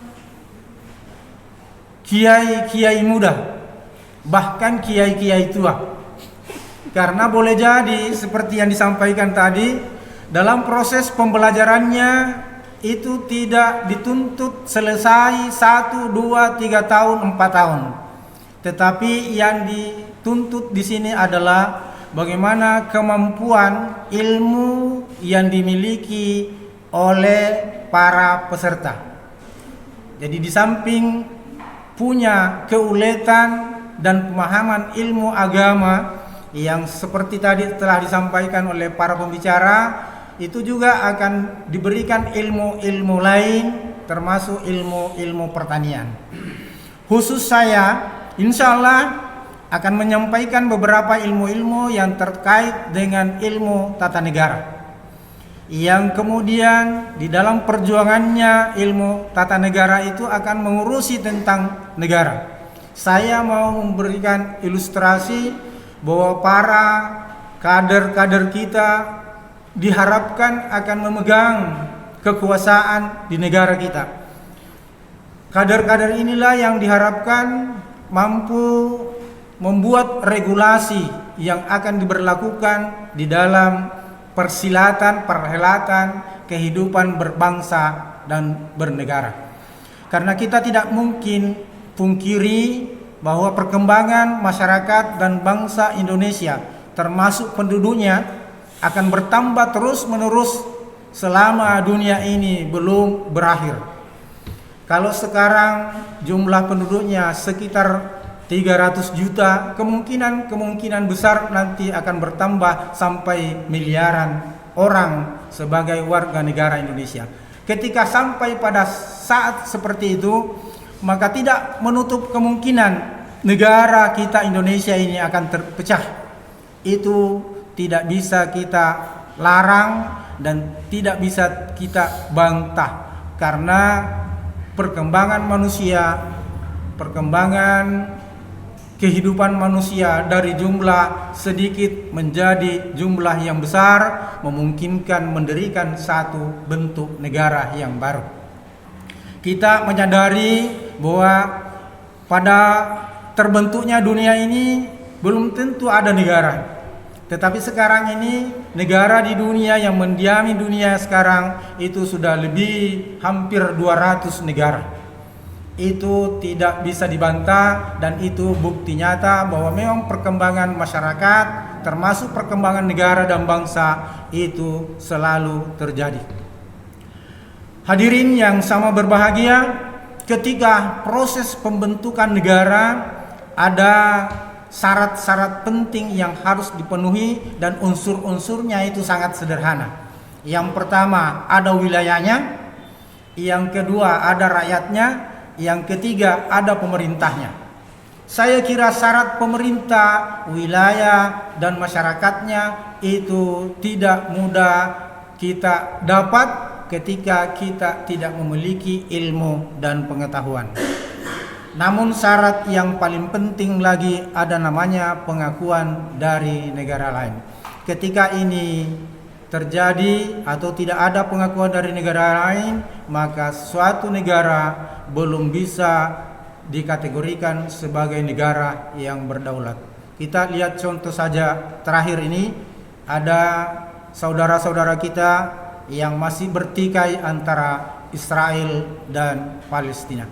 kiai-kiai muda, bahkan kiai-kiai tua. Karena boleh jadi seperti yang disampaikan tadi, dalam proses pembelajarannya itu tidak dituntut selesai 1, 2, 3 tahun, 4 tahun. Tetapi yang dituntut di sini adalah bagaimana kemampuan ilmu yang dimiliki oleh para peserta. Jadi di samping punya keuletan dan pemahaman ilmu agama yang seperti tadi telah disampaikan oleh para pembicara, itu juga akan diberikan ilmu-ilmu lain termasuk ilmu-ilmu pertanian. Khusus saya insya Allah akan menyampaikan beberapa ilmu-ilmu yang terkait dengan ilmu tata negara, yang kemudian di dalam perjuangannya ilmu tata negara itu akan mengurusi tentang negara. Saya mau memberikan ilustrasi bahwa para kader-kader kita diharapkan akan memegang kekuasaan di negara kita. Kader-kader inilah yang diharapkan mampu membuat regulasi yang akan diberlakukan di dalam perhelatan kehidupan berbangsa dan bernegara. Karena kita tidak mungkin pungkiri bahwa perkembangan masyarakat dan bangsa Indonesia termasuk penduduknya akan bertambah terus-menerus selama dunia ini belum berakhir. Kalau sekarang jumlah penduduknya sekitar 300 juta, kemungkinan besar nanti akan bertambah sampai miliaran orang sebagai warga negara Indonesia. Ketika sampai pada saat seperti itu, maka tidak menutup kemungkinan negara kita Indonesia ini akan terpecah. Itu tidak bisa kita larang dan tidak bisa kita bantah, karena perkembangan manusia, perkembangan kehidupan manusia dari jumlah sedikit menjadi jumlah yang besar memungkinkan mendirikan satu bentuk negara yang baru. Kita menyadari bahwa pada terbentuknya dunia ini belum tentu ada negara. Tetapi sekarang ini negara di dunia yang mendiami dunia sekarang itu sudah lebih hampir 200 negara. Itu tidak bisa dibantah dan itu bukti nyata bahwa memang perkembangan masyarakat termasuk perkembangan negara dan bangsa itu selalu terjadi. Hadirin yang sama berbahagia, ketika proses pembentukan negara ada syarat-syarat penting yang harus dipenuhi dan unsur-unsurnya itu sangat sederhana. Yang pertama ada wilayahnya, yang kedua ada rakyatnya, yang ketiga ada pemerintahnya. Saya kira syarat pemerintah, wilayah dan masyarakatnya itu tidak mudah kita dapat ketika kita tidak memiliki ilmu dan pengetahuan. Namun syarat yang paling penting lagi ada namanya pengakuan dari negara lain. Ketika ini terjadi atau tidak ada pengakuan dari negara lain, maka suatu negara belum bisa dikategorikan sebagai negara yang berdaulat. Kita lihat contoh saja terakhir ini, ada saudara-saudara kita yang masih bertikai antara Israel dan Palestina.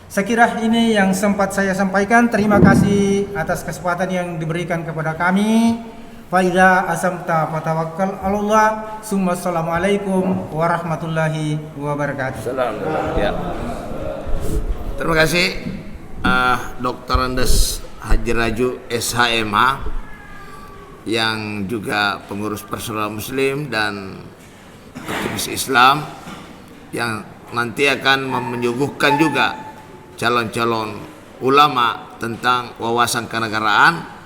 Saya kira ini yang sempat saya sampaikan. Terima kasih atas kesempatan yang diberikan kepada kami. Fa idza asamta fatawakkal 'alallah. Assalamualaikum warahmatullahi wabarakatuh. Ya. Terima kasih Dr. Andes Haji Raju SHMH yang juga pengurus Persaudaraan Muslim dan aktivis Islam yang nanti akan menyuguhkan juga calon-calon ulama tentang wawasan kenegaraan.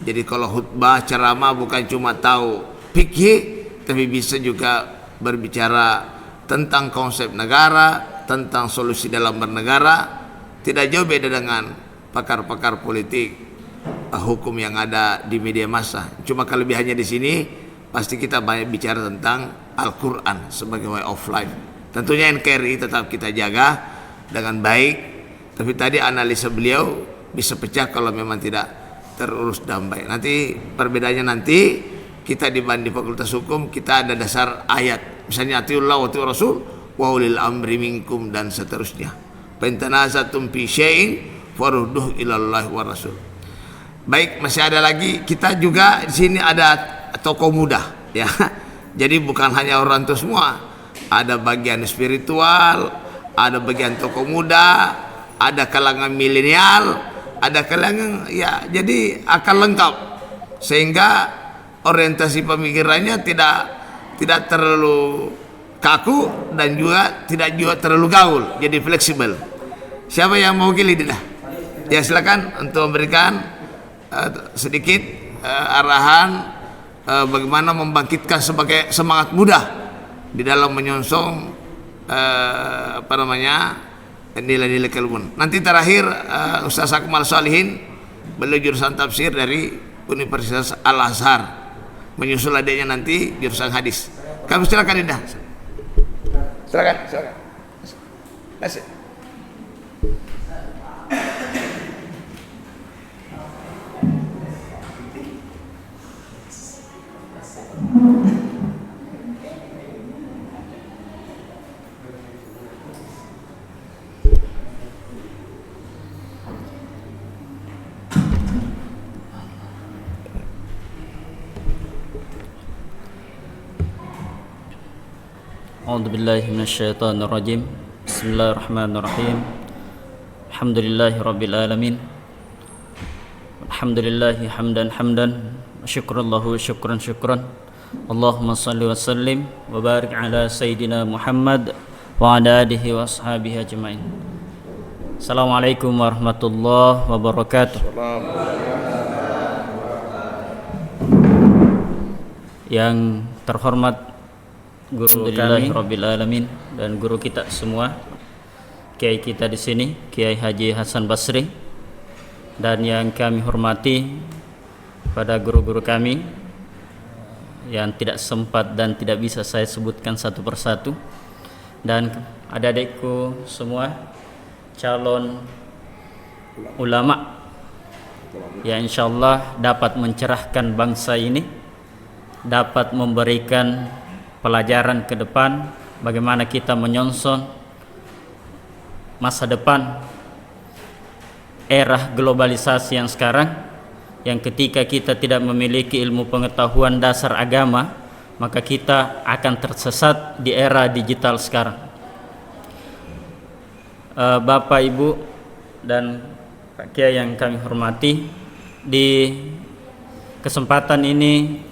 Jadi kalau khutbah ceramah bukan cuma tahu fikih, tapi bisa juga berbicara tentang konsep negara, tentang solusi dalam bernegara. Tidak jauh beda dengan pakar-pakar politik, hukum yang ada di media massa. Cuma kelebihannya di sini pasti kita banyak bicara tentang Al-Quran sebagai way of life. Tentunya NKRI tetap kita jaga dengan baik. Tapi tadi analisa beliau bisa pecah kalau memang tidak terurus dengan baik. Nanti perbedaannya nanti kita di Fakultas Hukum kita ada dasar ayat. Misalnya atiullah wa atiur rasul wa ulil amri minkum dan seterusnya. Fa in tanazatum fi syai'in farudduh ila Allah wa rasul. Baik, masih ada lagi. Kita juga di sini ada tokoh muda, ya. Jadi bukan hanya orang tua semua. Ada bagian spiritual, ada bagian tokoh muda, ada kalangan milenial, ada kalangan, ya. Jadi akan lengkap sehingga orientasi pemikirannya tidak terlalu kaku dan juga tidak terlalu gaul, jadi fleksibel. Siapa yang mau mewakili Dinda? Ya, silakan untuk memberikan sedikit arahan bagaimana membangkitkan sebagai semangat muda di dalam menyongsong nilai-nilai keilmuan. Nanti terakhir Ustaz Akmal Salihin, beliau jurusan tafsir dari Universitas Al-Azhar, menyusul adanya nanti jurusan hadis. Kami silakan Dinda. Silakan. Masih. A'udzu billahi minasyaitonir rajim. Bismillahirrahmanirrahim. Alhamdulillahirabbil alamin. Alhamdulillahi hamdan syukrallahu syukran. Allahumma shalli wa sallim wa barik ala sayyidina Muhammad wa ala alihi wa ashabihi ajmain. Assalamualaikum warahmatullahi wabarakatuh. Yang terhormat guru kami Rabbil Alamin dan guru kita semua, kiai kita di sini, Kiai Haji Hasan Basri, dan yang kami hormati pada guru-guru kami yang tidak sempat dan tidak bisa saya sebutkan satu persatu, dan adik-adikku semua calon ulama yang insyaallah dapat mencerahkan bangsa ini, dapat memberikan pelajaran ke depan bagaimana kita menyongsong masa depan era globalisasi yang sekarang, yang ketika kita tidak memiliki ilmu pengetahuan dasar agama, maka kita akan tersesat di era digital sekarang. Bapak, Ibu, dan Pak Kiai yang kami hormati, di kesempatan ini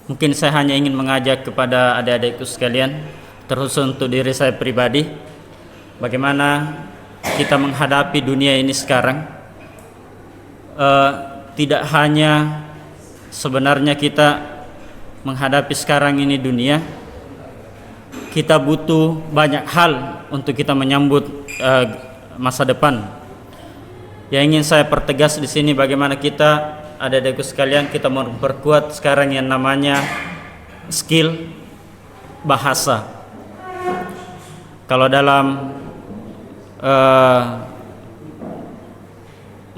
mungkin saya hanya ingin mengajak kepada adik-adikku sekalian, terus untuk diri saya pribadi, bagaimana kita menghadapi dunia ini sekarang. Tidak hanya sebenarnya kita menghadapi sekarang ini dunia, kita butuh banyak hal untuk kita menyambut masa depan. Yang ingin saya pertegas di sini, bagaimana kita, adik-adikku sekalian, kita memperkuat sekarang yang namanya skill bahasa. Kalau dalam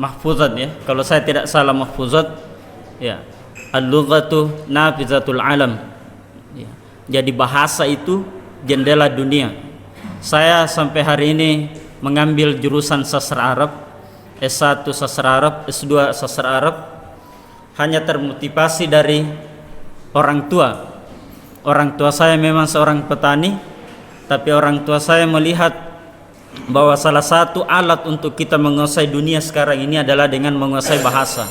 mahfuzat, ya, kalau saya tidak salah mahfuzat, ya, al-lughatu nafizatul alam, ya. Jadi bahasa itu jendela dunia. Saya sampai hari ini mengambil jurusan sastra Arab, S1 sastra Arab, S2 sastra Arab, hanya termotivasi dari orang tua. Orang tua saya memang seorang petani, tapi orang tua saya melihat bahwa salah satu alat untuk kita menguasai dunia sekarang ini adalah dengan menguasai bahasa.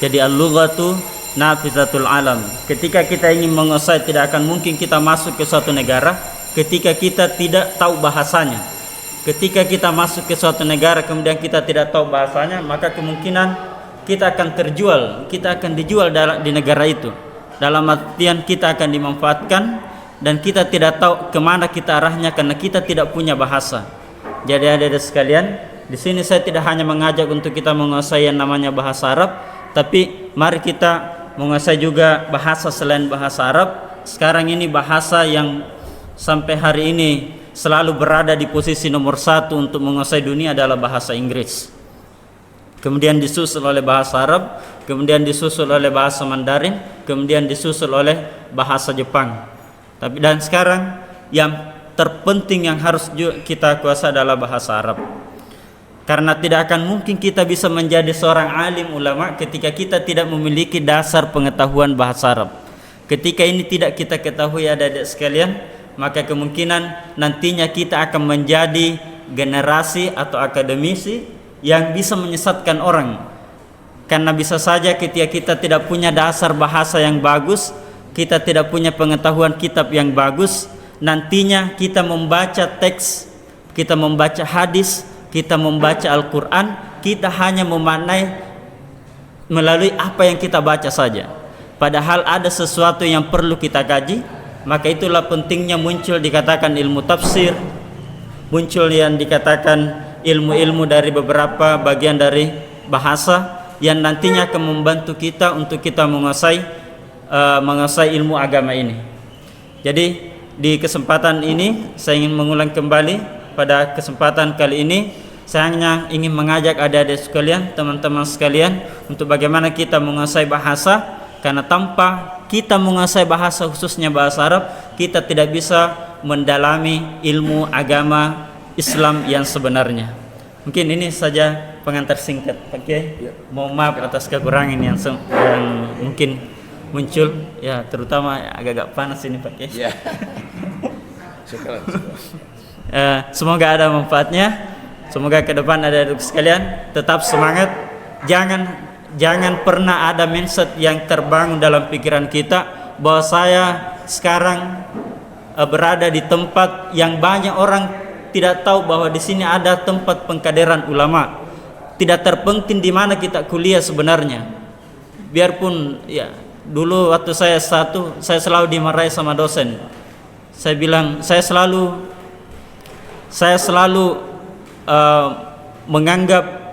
Jadi al-lughatu nafizatul alam. Ketika kita ingin menguasai, tidak akan mungkin kita masuk ke suatu negara ketika kita tidak tahu bahasanya. Ketika kita masuk ke suatu negara kemudian kita tidak tahu bahasanya, maka kemungkinan kita akan terjual, kita akan dijual di negara itu. Dalam artian kita akan dimanfaatkan dan kita tidak tahu kemana kita arahnya karena kita tidak punya bahasa. Jadi adik-adik sekalian, di sini saya tidak hanya mengajak untuk kita menguasai yang namanya bahasa Arab, tapi mari kita menguasai juga bahasa selain bahasa Arab. Sekarang ini bahasa yang sampai hari ini selalu berada di posisi nomor 1 untuk menguasai dunia adalah bahasa Inggris. Kemudian disusul oleh bahasa Arab, kemudian disusul oleh bahasa Mandarin, kemudian disusul oleh bahasa Jepang. Dan sekarang yang terpenting yang harus kita kuasai adalah bahasa Arab. Karena tidak akan mungkin kita bisa menjadi seorang alim ulama ketika kita tidak memiliki dasar pengetahuan bahasa Arab. Ketika ini tidak kita ketahui adik-adik sekalian, maka kemungkinan nantinya kita akan menjadi generasi atau akademisi yang bisa menyesatkan orang. Karena bisa saja ketika kita tidak punya dasar bahasa yang bagus, kita tidak punya pengetahuan kitab yang bagus, nantinya kita membaca teks, kita membaca hadis, kita membaca Al-Quran, kita hanya memaknai melalui apa yang kita baca saja. Padahal ada sesuatu yang perlu kita kaji. Maka itulah pentingnya muncul dikatakan ilmu tafsir, muncul yang dikatakan ilmu-ilmu dari beberapa bagian dari bahasa yang nantinya akan membantu kita untuk kita menguasai ilmu agama ini. Jadi di kesempatan ini saya ingin mengulang kembali. Pada kesempatan kali ini saya hanya ingin mengajak adik-adik sekalian, teman-teman sekalian, untuk bagaimana kita menguasai bahasa. Karena tanpa kita menguasai bahasa, khususnya bahasa Arab, kita tidak bisa mendalami ilmu agama Islam yang sebenarnya. Mungkin ini saja pengantar singkat, Pak Kiai. Mohon maaf atas kekurangan yang mungkin muncul, ya terutama agak-agak panas ini, Pak Kiai. Ya. Semoga ada manfaatnya. Semoga ke depan ada sekalian tetap semangat. Jangan pernah ada mindset yang terbangun dalam pikiran kita bahwa saya sekarang berada di tempat yang banyak orang tidak tahu bahwa di sini ada tempat pengkaderan ulama. Tidak terpenting di mana kita kuliah sebenarnya. Biarpun ya dulu waktu saya selalu dimarahi sama dosen. Saya bilang saya selalu menganggap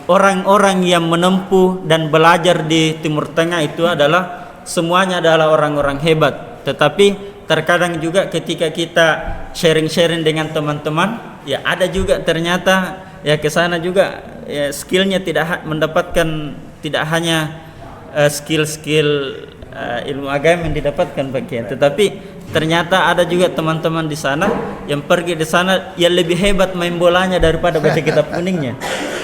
orang-orang yang menempuh dan belajar di Timur Tengah itu adalah semuanya adalah orang-orang hebat. Tetapi terkadang juga ketika kita sharing-sharing dengan teman-teman, ya ada juga ternyata ya ke sana juga ya skillnya mendapatkan tidak hanya skill-skill ilmu agama yang didapatkan bagian, tetapi ternyata ada juga teman-teman di sana yang pergi di sana yang lebih hebat main bolanya daripada baca kitab kuningnya.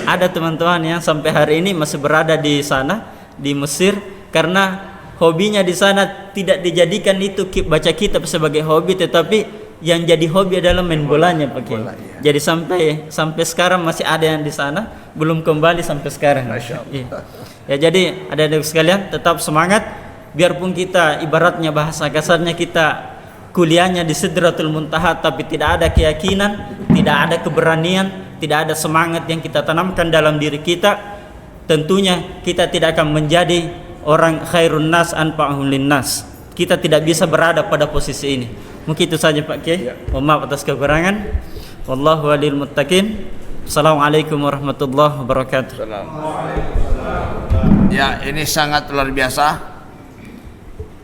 Ada teman-teman yang sampai hari ini masih berada di sana di Mesir karena hobinya di sana tidak dijadikan itu baca kitab sebagai hobi, tetapi yang jadi hobi adalah main bolanya, Pak Kiai. Jadi sampai sekarang masih ada yang di sana belum kembali sampai sekarang. Masya Allah. Ya, jadi adik-adik sekalian tetap semangat. Biarpun kita ibaratnya bahasa kasarnya kita kuliahnya di Sidratul Muntaha, tapi tidak ada keyakinan, tidak ada keberanian, tidak ada semangat yang kita tanamkan dalam diri kita, tentunya kita tidak akan menjadi orang khairun nas anfa'uhum linnas. Kita tidak bisa berada pada posisi ini. Mungkin itu saja, Pak Kiai. Mohon maaf atas kekurangan. Wallahu waliyul muttaqin. Assalamualaikum warahmatullahi wabarakatuh. Ya, ini sangat luar biasa.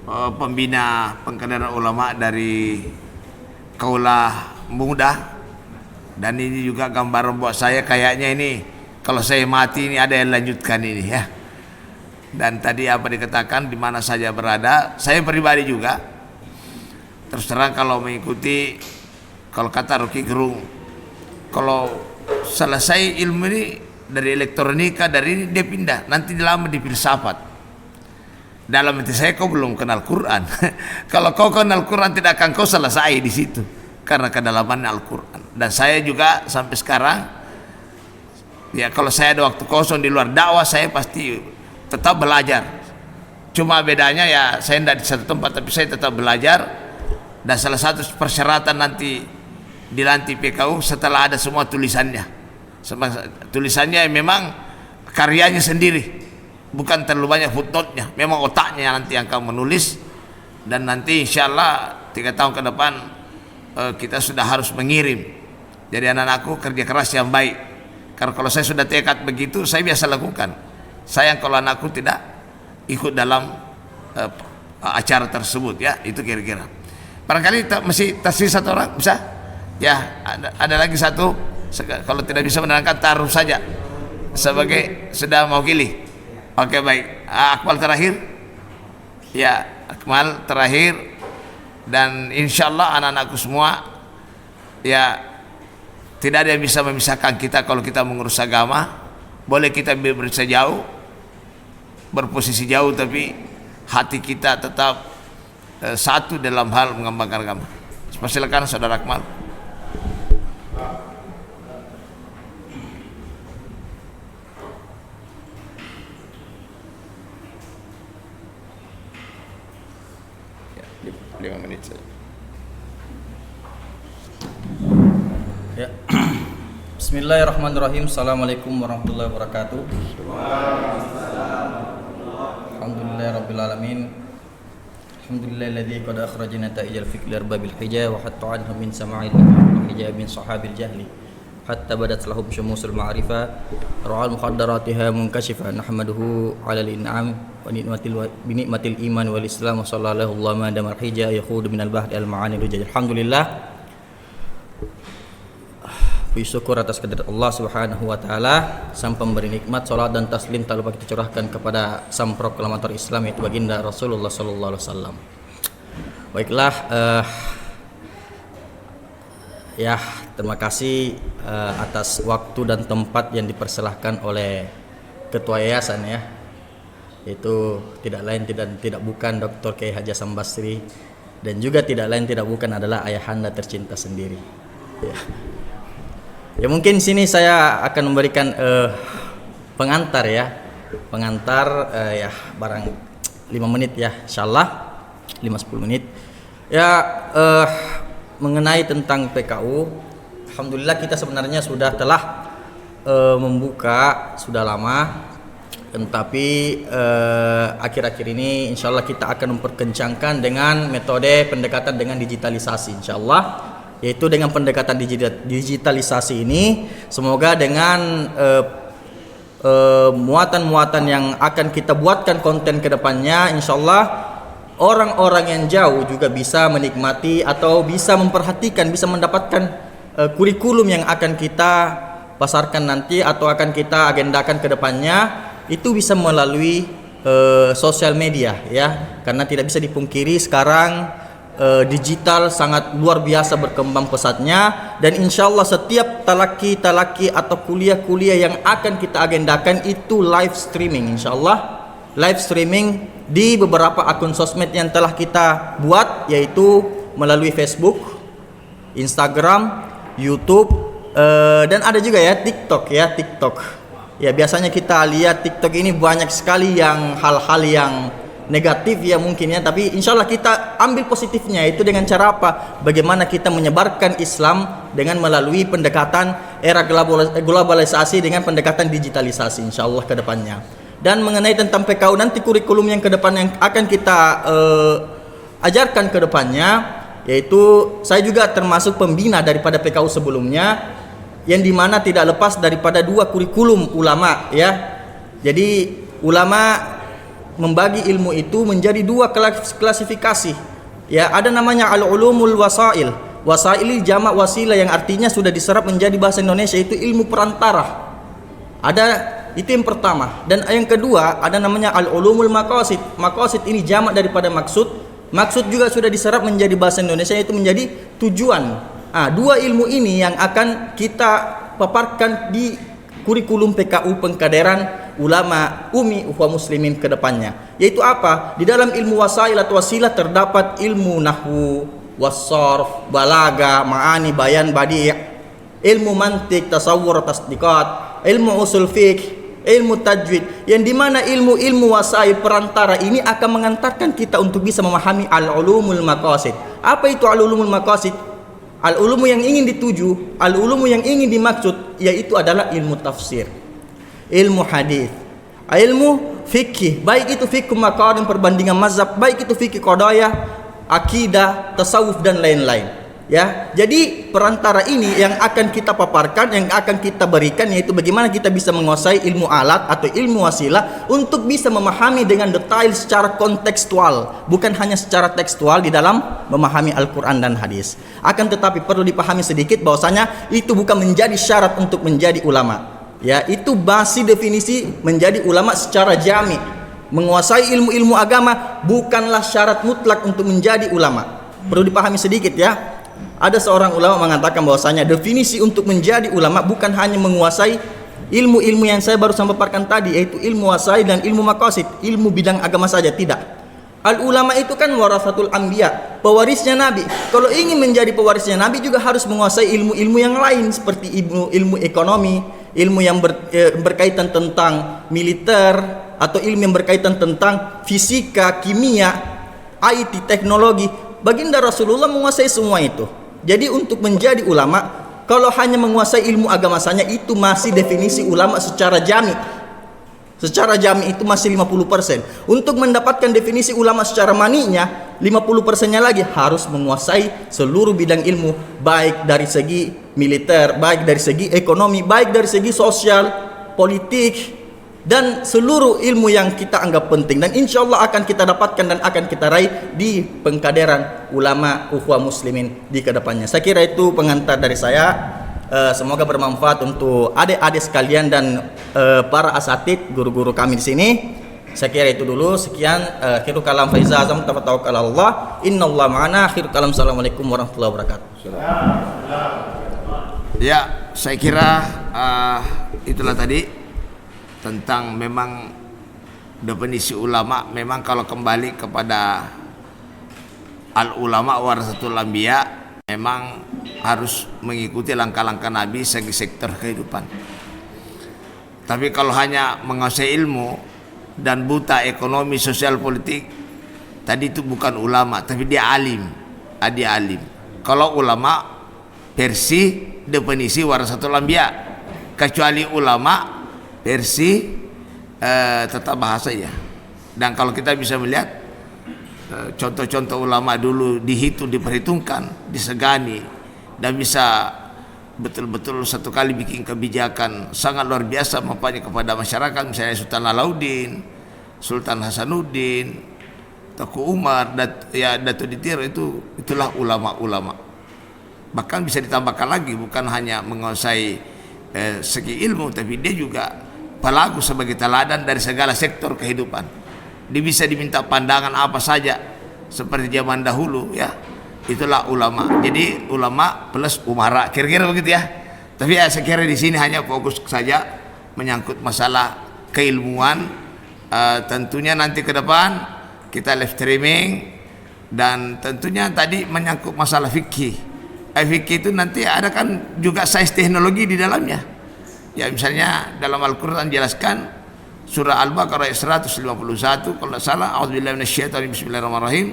Pembina pengkaderan ulama dari Kaulah Muda, dan ini juga gambaran buat saya kayaknya ini kalau saya mati ini ada yang lanjutkan ini ya. Dan tadi apa dikatakan di mana saja berada, saya pribadi juga terus terang kalau mengikuti, kalau kata Rocky Gerung, kalau selesai ilmu ini dari elektronika dari ini dia pindah nanti lama di filsafat. Dalam hati saya, kau belum kenal Quran. Kalau kau kenal Quran tidak akan kau selesai di situ karena kedalaman Al-Quran. Dan saya juga sampai sekarang ya kalau saya ada waktu kosong di luar dakwah saya pasti tetap belajar. Cuma bedanya ya saya tidak di satu tempat tapi saya tetap belajar. Dan salah satu persyaratan nanti dilantik PKU setelah ada semua tulisannya. Tulisannya memang karyanya sendiri. Bukan terlalu banyak footnote-nya, memang otaknya nanti yang akan menulis. Dan nanti insya Allah 3 tahun ke depan kita sudah harus mengirim. Jadi anak-anakku kerja keras yang baik. Karena kalau saya sudah tekad begitu, saya biasa lakukan. Sayang kalau anakku tidak ikut dalam acara tersebut ya, itu kira-kira. Barangkali masih tersisa 1 orang, bisa? Ya, ada lagi 1. Kalau tidak bisa menerangkan taruh saja sebagai sudah mau pilih. Oke, baik. Akmal terakhir. Ya, Akmal terakhir. Dan insya Allah anak-anakku semua ya Tidak ada yang bisa memisahkan kita kalau kita mengurus agama. Boleh kita berada jauh, berposisi jauh, tapi hati kita tetap satu dalam hal mengembangkan agama. Silakan Saudara Akmal. Ya, 5 menit saja. Ya. Bismillahirrahmanirrahim. Assalamualaikum warahmatullahi wabarakatuh. Alhamdulillahirabbil alamin. Alhamdulillahilladzi qad akhrajana ta'ijal fikri arbabil hijab wa hatta anhum min sama'il hijab min sahabil jahli hatta badat lahum syumusul ma'rifah ra'al muqaddaratiha munkashifa nahmaduhu 'ala al-in'am wa ni'matil iman wal islam wa sallallahu alaihi wa hijab yakhudu minal bahri al-ma'ani rujaj. Alhamdulillah, puji syukur atas kehadirat Allah Subhanahu wa taala, sang pemberi nikmat. Salat dan taslim tak lupa kita curahkan kepada sang proklamator Islam, yaitu baginda Rasulullah sallallahu alaihi wasallam. Baiklah, ya, terima kasih atas waktu dan tempat yang dipersilahkan oleh ketua yayasan, ya, yaitu tidak lain tidak bukan Dr. Kiai Haji Hasan Basri, dan juga tidak lain tidak bukan adalah ayahanda tercinta sendiri, ya. Ya, mungkin sini saya akan memberikan pengantar, ya. Pengantar ya barang 5 menit, ya, insyaallah 5-10 menit. Ya, mengenai tentang PKU, alhamdulillah kita sebenarnya telah membuka sudah lama, tetapi akhir-akhir ini insyaallah kita akan memperkencangkan dengan metode pendekatan dengan digitalisasi, insyaallah. Yaitu dengan pendekatan digitalisasi ini, semoga dengan muatan-muatan yang akan kita buatkan konten ke depannya, insyaallah orang-orang yang jauh juga bisa menikmati atau bisa memperhatikan, bisa mendapatkan kurikulum yang akan kita pasarkan nanti atau akan kita agendakan ke depannya, itu bisa melalui sosial media, ya. Karena tidak bisa dipungkiri sekarang digital sangat luar biasa berkembang pesatnya, dan insya Allah setiap talaki atau kuliah-kuliah yang akan kita agendakan itu live streaming, insya Allah live streaming di beberapa akun sosmed yang telah kita buat, yaitu melalui Facebook, Instagram, YouTube, dan ada juga, ya, TikTok, ya, TikTok. Ya, biasanya kita lihat TikTok ini banyak sekali yang hal-hal yang negatif, ya, mungkin, ya, tapi insya Allah kita ambil positifnya, itu dengan cara apa? Bagaimana kita menyebarkan Islam dengan melalui pendekatan era globalisasi dengan pendekatan digitalisasi, insya Allah ke depannya. Dan mengenai tentang PKU nanti, kurikulum yang ke depan yang akan kita ajarkan ke depannya, yaitu saya juga termasuk pembina daripada PKU sebelumnya, yang dimana tidak lepas daripada 2 kurikulum ulama, ya. Jadi ulama membagi ilmu itu menjadi 2 klasifikasi, ya. Ada namanya al-ulumul wasail. Wasail jamak wasilah, yang artinya sudah diserap menjadi bahasa Indonesia, itu ilmu perantara. Itu yang pertama. Dan yang kedua ada namanya al-ulumul maqasid. Maqasid ini jamak daripada maksud. Maksud juga sudah diserap menjadi bahasa Indonesia, itu menjadi tujuan. 2 ilmu ini yang akan kita paparkan di kurikulum PKU pengkaderan ulama umi wa muslimin ke depannya. Yaitu apa? Di dalam ilmu wasail atau wasilah terdapat ilmu nahwu, wasarf, balaga, ma'ani, bayan, badi', ilmu mantik, tasawwur, tasdiqat, ilmu usul fiqh, ilmu tajwid, yang dimana ilmu-ilmu wasail perantara ini akan mengantarkan kita untuk bisa memahami al-ulumul maqasid. Apa itu al-ulumul maqasid? Al-ulumu yang ingin dituju, al-ulumu yang ingin dimaksud, yaitu adalah ilmu tafsir, ilmu hadis, ilmu fikih, baik itu fikih maqasid perbandingan mazhab, baik itu fikih qadaya, akidah, tasawuf, dan lain-lain, ya. Jadi perantara ini yang akan kita paparkan, yang akan kita berikan, yaitu bagaimana kita bisa menguasai ilmu alat atau ilmu wasilah untuk bisa memahami dengan detail secara kontekstual, bukan hanya secara tekstual di dalam memahami Al-Quran dan hadis. Akan tetapi perlu dipahami sedikit bahwasanya itu bukan menjadi syarat untuk menjadi ulama, ya. Itu masih definisi menjadi ulama secara jami. Menguasai ilmu-ilmu agama bukanlah syarat mutlak untuk menjadi ulama. Perlu dipahami sedikit, ya. Ada seorang ulama mengatakan bahwasanya definisi untuk menjadi ulama bukan hanya menguasai ilmu-ilmu yang saya baru paparkan tadi, yaitu ilmu wasai dan ilmu maqasid, ilmu bidang agama saja, tidak. Al ulama itu kan warasatul anbiya, pewarisnya Nabi. Kalau ingin menjadi pewarisnya Nabi juga harus menguasai ilmu-ilmu yang lain seperti ilmu ekonomi, ilmu yang berkaitan tentang militer, atau ilmu yang berkaitan tentang fisika, kimia, IT, teknologi. Baginda Rasulullah menguasai semua itu. Jadi untuk menjadi ulama, kalau hanya menguasai ilmu agama saja, itu masih definisi ulama secara jami. Secara jami itu masih 50%. Untuk mendapatkan definisi ulama secara maninya, 50%-nya lagi harus menguasai seluruh bidang ilmu, baik dari segi militer, baik dari segi ekonomi, baik dari segi sosial, politik, dan seluruh ilmu yang kita anggap penting. Dan insya Allah akan kita dapatkan dan akan kita raih di pengkaderan ulama ukhuwah muslimin di kedepannya. Saya kira itu pengantar dari saya. Semoga bermanfaat untuk adik-adik sekalian dan para asatid, guru-guru kami di sini. Saya kira itu dulu. Sekian. Akhirul kalam Faiza Azam tawakkal Allah. Innallaha ma'ana. Akhirul kalam. Assalamualaikum warahmatullahi wabarakatuh. Ya, saya kira itulah tadi tentang memang definisi ulama. Memang kalau kembali kepada al ulama warasatul anbiya, memang harus mengikuti langkah-langkah Nabi segi sektor kehidupan. Tapi kalau hanya menguasai ilmu dan buta ekonomi, sosial, politik, tadi itu bukan ulama, tapi dia alim. Dia alim. Kalau ulama versi definisi warasatul anbiya, kecuali ulama versi tata bahasa ya. Dan kalau kita bisa melihat contoh-contoh ulama dulu diperhitungkan, disegani, dan bisa betul-betul satu kali bikin kebijakan sangat luar biasa manfaatnya kepada masyarakat. Misalnya Sultan Alauddin, Sultan Hasanuddin, Teuku Umar, Datuk Ditiro, itulah ulama-ulama. Bahkan bisa ditambahkan lagi, bukan hanya menguasai segi ilmu, tapi dia juga pelaku sebagai teladan dari segala sektor kehidupan. Dia bisa diminta pandangan apa saja seperti zaman dahulu ya. Itulah ulama. Jadi ulama plus umara, kira-kira begitu ya. Tapi ya saya kira di sini hanya fokus saja menyangkut masalah keilmuan. Tentunya nanti ke depan kita live streaming, dan tentunya tadi menyangkut masalah fikih. Fikih itu nanti ada kan juga sains teknologi di dalamnya. Ya misalnya dalam Al-Quran jelaskan surah Al-Baqarah 151 kalau tidak salah, a'udzubillahi minasyaitonir rajim, bismillahirrahmanirrahim.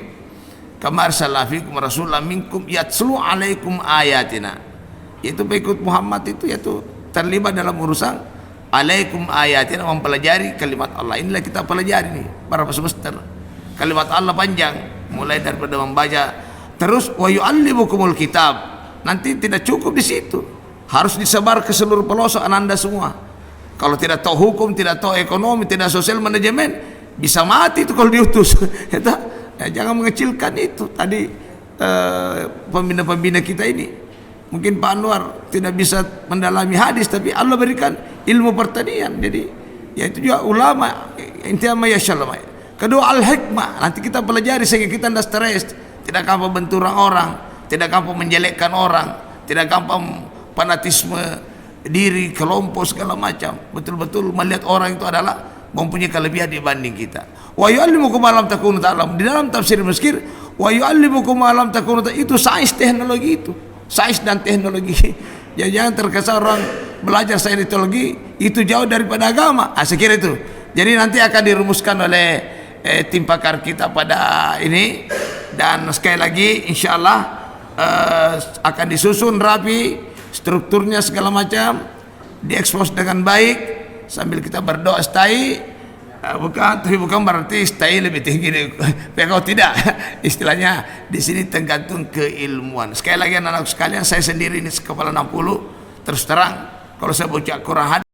Kama arsalna fikum rasulan minkum yatslu alaikum ayatina. Yaitu pengikut Muhammad itu yaitu terlibat dalam urusan alaikum ayatina, mempelajari kalimat Allah. Inilah kita pelajari nih para semester. Kalimat Allah panjang, mulai daripada membaca terus wa yu'allimukumul kitab. Nanti tidak cukup di situ. Harus disebar ke seluruh pelosok Anda semua. Kalau tidak tahu hukum, tidak tahu ekonomi, tidak sosial manajemen, bisa mati itu kalau diutus. Jangan mengecilkan itu. Tadi pembina-pembina kita ini, mungkin Pak Anwar tidak bisa mendalami hadis, tapi Allah berikan ilmu pertanian. Jadi ya itu juga ulama. Intinya ya shalom. Kedua al-hikmah. Nanti kita pelajari sehingga kita tidak stres, tidak gampang benturang orang, tidak gampang menjelekkan orang, tidak gampang fanatisme diri, kelompok segala macam. Betul-betul melihat orang itu adalah mempunyai kelebihan dibanding kita. Wa yu'allimukum ma lam takunu ta'lamun. Di dalam tafsir Mesir, wa yu'allimukum ma lam takunu ta'lamun, itu sains teknologi itu. Sains dan teknologi. Ya, jangan terkesan orang belajar sains teknologi itu jauh daripada agama. Saya kira itu. Jadi nanti akan dirumuskan oleh tim pakar kita pada ini, dan sekali lagi insyaallah akan disusun rapi, strukturnya segala macam diekspos dengan baik sambil kita berdoa stay. Bukan berarti stay lebih tinggi kalau tidak. Istilahnya di sini tergantung keilmuan. Sekali lagi anak-anak sekalian, saya sendiri ini kepala 60, terus terang kalau saya baca Quran